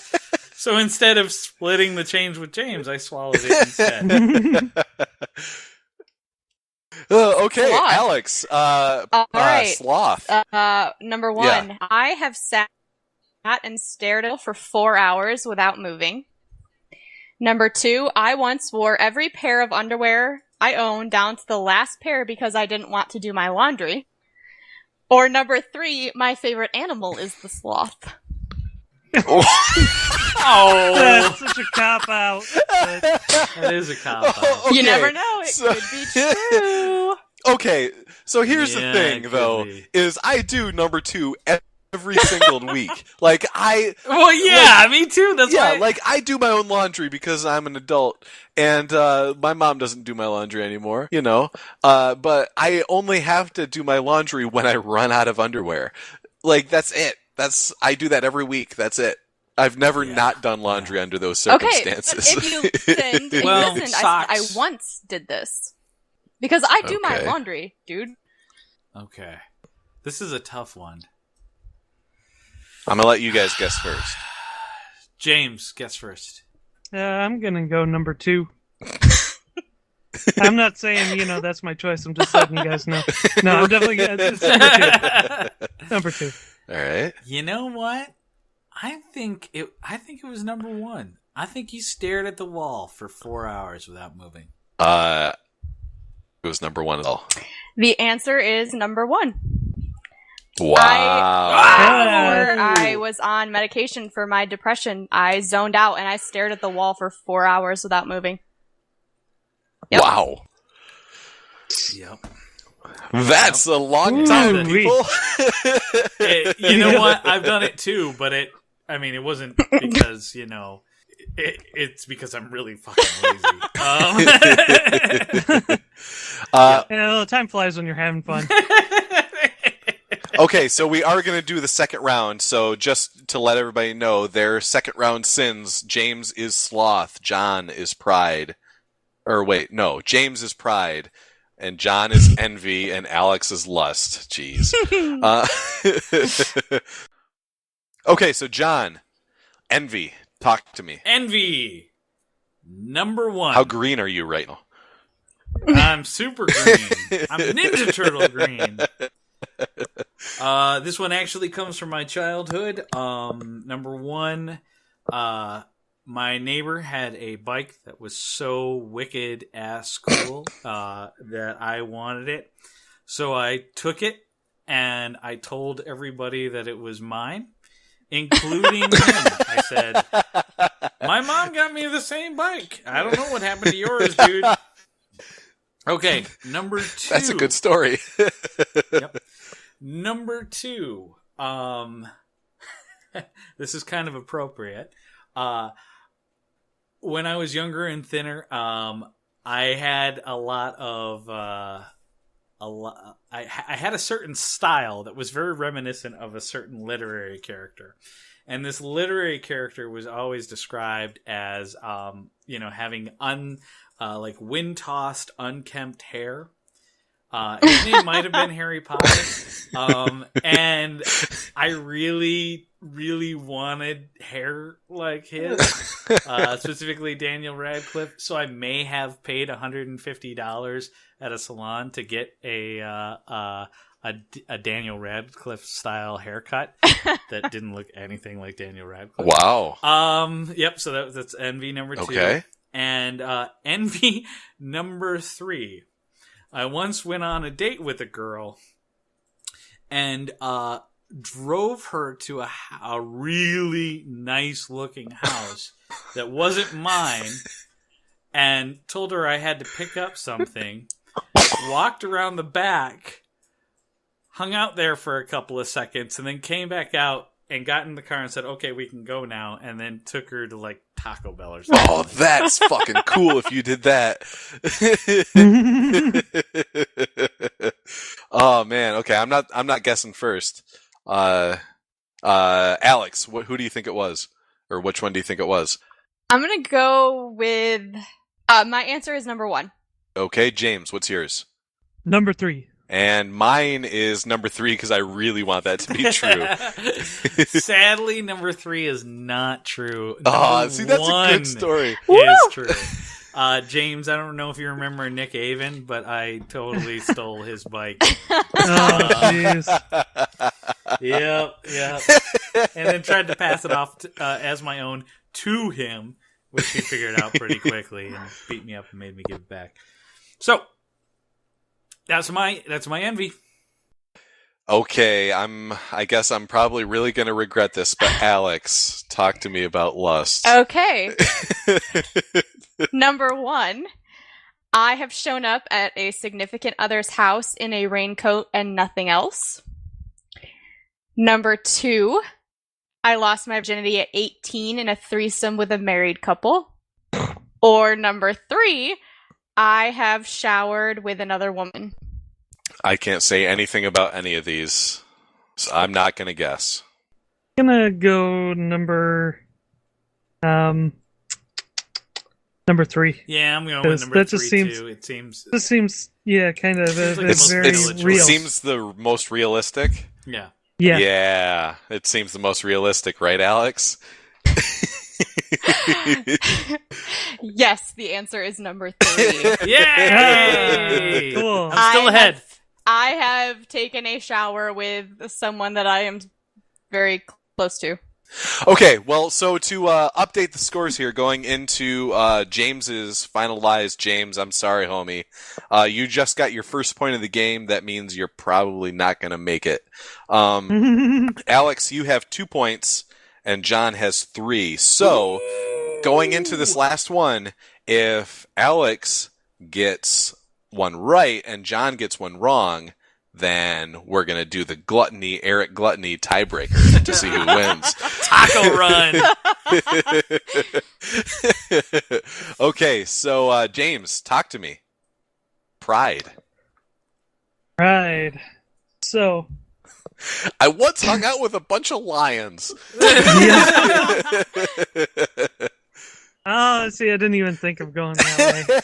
Speaker 3: So instead of splitting the change with James, I swallowed it instead.
Speaker 2: Okay,
Speaker 8: Sloth.
Speaker 2: Alex.
Speaker 8: All right.
Speaker 2: Sloth.
Speaker 8: Number 1,
Speaker 2: Yeah.
Speaker 8: I have sat and stared at it for 4 hours without moving. Number 2, I once wore every pair of underwear I owned down to the last pair because I didn't want to do my laundry. Or number 3, my favorite animal is the sloth.
Speaker 3: Oh,
Speaker 1: That's such a cop-out.
Speaker 3: that is a cop out.
Speaker 8: You never know, it
Speaker 2: so-
Speaker 8: could be true.
Speaker 2: Okay, so here's
Speaker 3: Yeah,
Speaker 2: the thing,
Speaker 3: it could
Speaker 2: though,
Speaker 3: be.
Speaker 2: is I do number 2 every single week. Like,
Speaker 3: Well, yeah, me too. That's
Speaker 2: yeah,
Speaker 3: why.
Speaker 2: like, I do my own laundry because I'm an adult, and my mom doesn't do my laundry anymore, you know? But I only have to do my laundry when I run out of underwear. Like, that's it. I do that every week. That's it. I've never not done laundry under those
Speaker 8: Okay,
Speaker 2: circumstances.
Speaker 8: but if you listened, if
Speaker 3: Well,
Speaker 8: you listened, I
Speaker 3: socks.
Speaker 8: once did this. Because I do my
Speaker 2: Okay.
Speaker 8: laundry, dude.
Speaker 3: Okay. This is a tough one.
Speaker 2: I'm gonna let you guys guess first.
Speaker 3: James, guess first.
Speaker 1: I'm gonna go number 2. I'm not saying, that's my choice. I'm just letting you guys know. No, I'm definitely it's number 2. Number 2.
Speaker 2: All right.
Speaker 3: You know what? I think it was number 1. I think you stared at the wall for 4 hours without moving.
Speaker 2: It was number 1 at all.
Speaker 8: The answer is number 1.
Speaker 2: Wow.
Speaker 8: Before I was on medication for my depression, I zoned out and I stared at the wall for 4 hours without moving. Yep.
Speaker 2: Wow.
Speaker 3: Yep.
Speaker 2: That's a long time,
Speaker 1: Ooh,
Speaker 2: people.
Speaker 3: You know what? I've done it too, but it wasn't because, it's because I'm really fucking lazy.
Speaker 1: Time flies when you're having fun.
Speaker 2: Okay, so we are going to do the second round. So just to let everybody know, their second round sins, James is sloth, John is pride. Or wait, no, James is pride, and John is envy, and Alex is lust. Jeez. Okay, so John, envy, talk to me.
Speaker 3: Envy. Number 1.
Speaker 2: How green are you right now?
Speaker 3: I'm super green. I'm Ninja Turtle green. This one actually comes from my childhood. Number 1, my neighbor had a bike that was so wicked ass cool that I wanted it. So I took it and I told everybody that it was mine, including him. I said, "My mom got me the same bike. I don't know what happened to yours, dude." Okay, number 2.
Speaker 2: That's a good story.
Speaker 3: Yep. Number 2. This is kind of appropriate. When I was younger and thinner, I had I had a certain style that was very reminiscent of a certain literary character. And this literary character was always described as, having like wind-tossed, unkempt hair. His name might have been Harry Potter. And I really, really wanted hair like his, specifically Daniel Radcliffe. So I may have paid $150 at a salon to get a Daniel Radcliffe style haircut that didn't look anything like Daniel Radcliffe.
Speaker 2: Wow.
Speaker 3: Yep. So that's envy number 2.
Speaker 2: Okay.
Speaker 3: And envy number 3. I once went on a date with a girl and drove her to a really nice looking house that wasn't mine and told her I had to pick up something, walked around the back, hung out there for a couple of seconds, and then came back out and got in the car and said, "Okay, we can go now," and then took her to like Taco Bell or something.
Speaker 2: Oh, that's fucking cool if you did that. Oh man, okay, I'm not guessing first. Alex, who do you think it was? Or which one do you think it was?
Speaker 8: I'm gonna go with my answer is number 1.
Speaker 2: Okay, James, what's yours?
Speaker 1: Number 3.
Speaker 2: And mine is number 3 because I really want that to be true.
Speaker 3: Sadly, number 3 is not true.
Speaker 2: Oh,
Speaker 3: Number
Speaker 2: see, that's a
Speaker 3: 1
Speaker 2: good story.
Speaker 3: is true. James, I don't know if you remember Nick Avon, but I totally stole his bike.
Speaker 1: Oh, jeez.
Speaker 3: Yep. And then tried to pass it off as my own to him, which he figured out pretty quickly and beat me up and made me give it back. So that's my envy.
Speaker 2: Okay, I guess I'm probably really going to regret this, but Alex, talk to me about lust.
Speaker 8: Okay. Number 1, I have shown up at a significant other's house in a raincoat and nothing else. Number 2, I lost my virginity at 18 in a threesome with a married couple. Or number 3, I have showered with another woman.
Speaker 2: I can't say anything about any of these, so I'm not going to guess.
Speaker 1: I'm gonna go number Number 3.
Speaker 3: Yeah, I'm going with number
Speaker 1: That
Speaker 3: 3
Speaker 1: just seems-
Speaker 3: too. It seems.
Speaker 1: This seems, kind of
Speaker 3: Seems like the most
Speaker 1: very
Speaker 3: vanilla
Speaker 1: real.
Speaker 2: It seems the most realistic.
Speaker 3: Yeah.
Speaker 1: Yeah.
Speaker 2: Yeah, it seems the most realistic, right, Alex?
Speaker 8: Yes, the answer is number 3.
Speaker 3: Yay!
Speaker 1: Cool.
Speaker 3: I'm still ahead.
Speaker 8: I have taken a shower with someone that I am very close to.
Speaker 2: Okay, well, so to update the scores here, going into James's finalized. James, I'm sorry, homie. You just got your first point of the game. That means you're probably not going to make it. Alex, you have 2 points, and John has 3. So, going into this last one, if Alex gets one right and John gets one wrong, then we're going to do the Eric Gluttony tiebreaker to see who wins.
Speaker 3: Taco run.
Speaker 2: Okay, so James, talk to me. Pride.
Speaker 1: Right. So,
Speaker 2: I once hung out with a bunch of lions.
Speaker 1: oh, see, I didn't even think of going that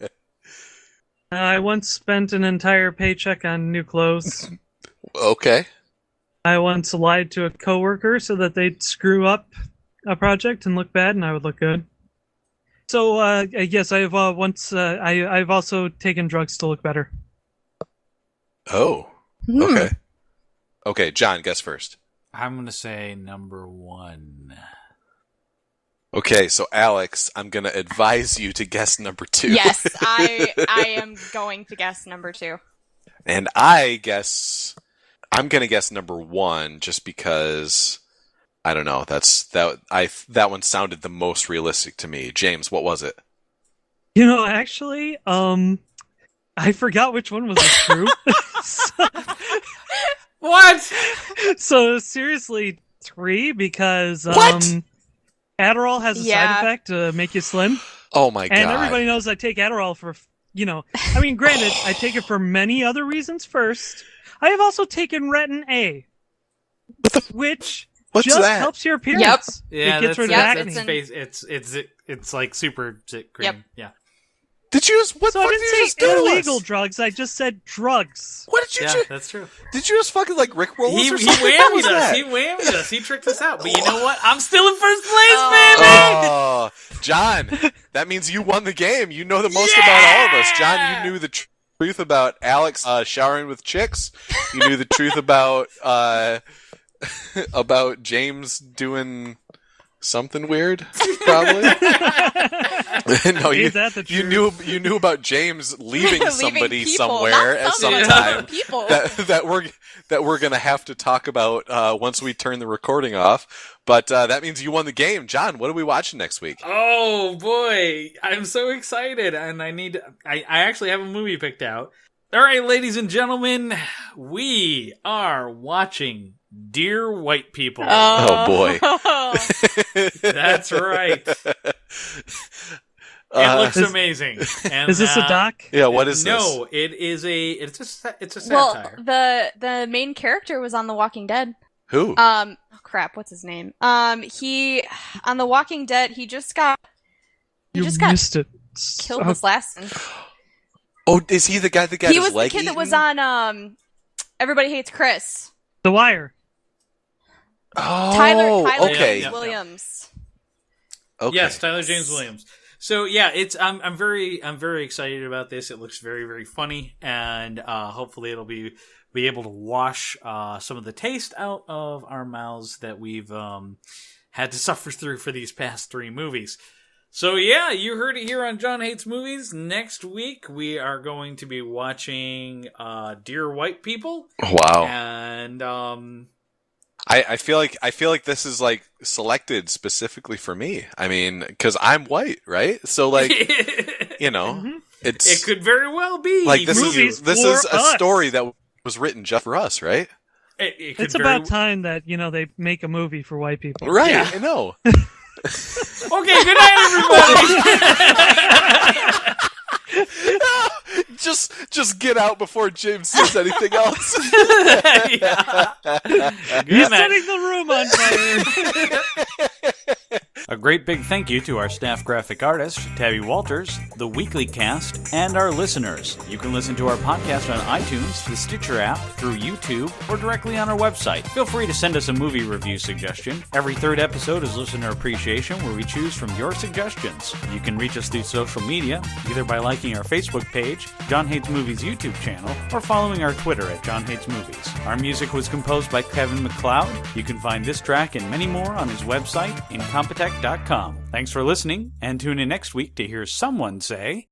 Speaker 1: way. I once spent an entire paycheck on new clothes.
Speaker 2: Okay.
Speaker 1: I once lied to a coworker so that they'd screw up a project and look bad, and I would look good. So, yes, I've I've also taken drugs to look better.
Speaker 2: Oh. Okay. Okay, John, guess first.
Speaker 3: I'm going to say number 1.
Speaker 2: Okay, so Alex, I'm going to advise you to guess number 2.
Speaker 8: Yes, I am going to guess number 2.
Speaker 2: And I'm going to guess number 1 just because I don't know. That one sounded the most realistic to me. James, what was it?
Speaker 1: Actually, I forgot which one was true.
Speaker 3: What?
Speaker 1: So seriously, 3 because
Speaker 2: What?
Speaker 1: Adderall has a
Speaker 8: Yeah.
Speaker 1: side effect to make you slim,
Speaker 2: Oh my god.
Speaker 1: and everybody knows I take Adderall for I mean, granted, I take it for many other reasons. First, I have also taken Retin A, which
Speaker 2: What's
Speaker 1: just
Speaker 2: that?
Speaker 1: helps your appearance.
Speaker 3: Yeah,
Speaker 1: it gets rid of
Speaker 8: that's-
Speaker 1: acne.
Speaker 8: it's in-
Speaker 3: it's like super cream.
Speaker 8: Yep.
Speaker 3: Yeah.
Speaker 2: Did you just what
Speaker 1: So I
Speaker 2: fuck
Speaker 1: didn't
Speaker 2: did you just
Speaker 1: say
Speaker 2: do to
Speaker 1: illegal
Speaker 2: us?
Speaker 1: drugs. I just said drugs.
Speaker 2: What did you
Speaker 3: Yeah,
Speaker 2: do?
Speaker 3: that's true.
Speaker 2: Did you just fucking like Rick roll us
Speaker 3: He
Speaker 2: or something? What
Speaker 3: whammied
Speaker 2: was
Speaker 3: us.
Speaker 2: that?
Speaker 3: He whammied us. He tricked us out. But you know what? I'm still in first place, baby!
Speaker 2: Oh, John, that means you won the game. You know the most about all of us. John, you knew the truth about Alex showering with chicks. You knew the truth about about James doing something weird, probably. No,
Speaker 1: Is that the truth?
Speaker 2: you knew about James leaving somebody
Speaker 8: people,
Speaker 2: somewhere
Speaker 8: not
Speaker 2: at some
Speaker 8: somebody,
Speaker 2: time
Speaker 8: people.
Speaker 2: that we're gonna have to talk about once we turn the recording off. But that means you won the game, John. What are we watching next week?
Speaker 3: Oh boy, I'm so excited, and I actually have a movie picked out. All right, ladies and gentlemen, we are watching Dear White People.
Speaker 2: Oh, boy.
Speaker 3: That's right. It looks amazing. And,
Speaker 1: Is this a doc?
Speaker 2: Yeah, what is this?
Speaker 3: No, it's a
Speaker 8: Well,
Speaker 3: satire.
Speaker 8: the main character was on The Walking Dead.
Speaker 2: Who?
Speaker 8: Oh crap, what's his name? He on The Walking Dead. He just got
Speaker 1: Missed it.
Speaker 8: killed
Speaker 1: Oh,
Speaker 8: this last one.
Speaker 2: Oh, is he the guy that got
Speaker 8: He
Speaker 2: his
Speaker 8: was the
Speaker 2: leg
Speaker 8: kid that was
Speaker 2: eaten?
Speaker 8: on Everybody Hates Chris.
Speaker 1: The Wire.
Speaker 2: Oh,
Speaker 8: Tyler
Speaker 2: okay.
Speaker 8: James Williams.
Speaker 2: Okay.
Speaker 3: Yes, Tyler James Williams. So yeah, I'm very excited about this. It looks very, very funny, and hopefully it'll be able to wash some of the taste out of our mouths that we've had to suffer through for these past 3 movies. So yeah, you heard it here on John Hates Movies. Next week we are going to be watching Dear White People.
Speaker 2: Wow.
Speaker 3: And
Speaker 2: I feel like this is like selected specifically for me. I mean, because I'm white, right? So like, you know,
Speaker 3: it could very well be
Speaker 2: like this
Speaker 1: Movies
Speaker 2: is
Speaker 1: for
Speaker 2: a
Speaker 1: us.
Speaker 2: story that was written just for us, right?
Speaker 3: It could
Speaker 1: It's
Speaker 3: very
Speaker 1: about time that they make a movie for white people.
Speaker 2: Right.
Speaker 3: Yeah.
Speaker 2: I know.
Speaker 3: Okay, good night, everybody.
Speaker 2: Just get out before James says anything else.
Speaker 3: Yeah.
Speaker 1: He's
Speaker 3: Good, Matt.
Speaker 1: setting the room on fire.
Speaker 3: A great big thank you to our staff graphic artist, Tabby Walters, the Weekly Cast, and our listeners. You can listen to our podcast on iTunes, the Stitcher app, through YouTube, or directly on our website. Feel free to send us a movie review suggestion. Every third episode is Listener Appreciation, where we choose from your suggestions. You can reach us through social media, either by liking our Facebook page, John Hates Movies YouTube channel, or following our Twitter at John Hates Movies. Our music was composed by Kevin MacLeod. You can find this track and many more on his website, incompetech.com. Thanks for listening, and tune in next week to hear someone say...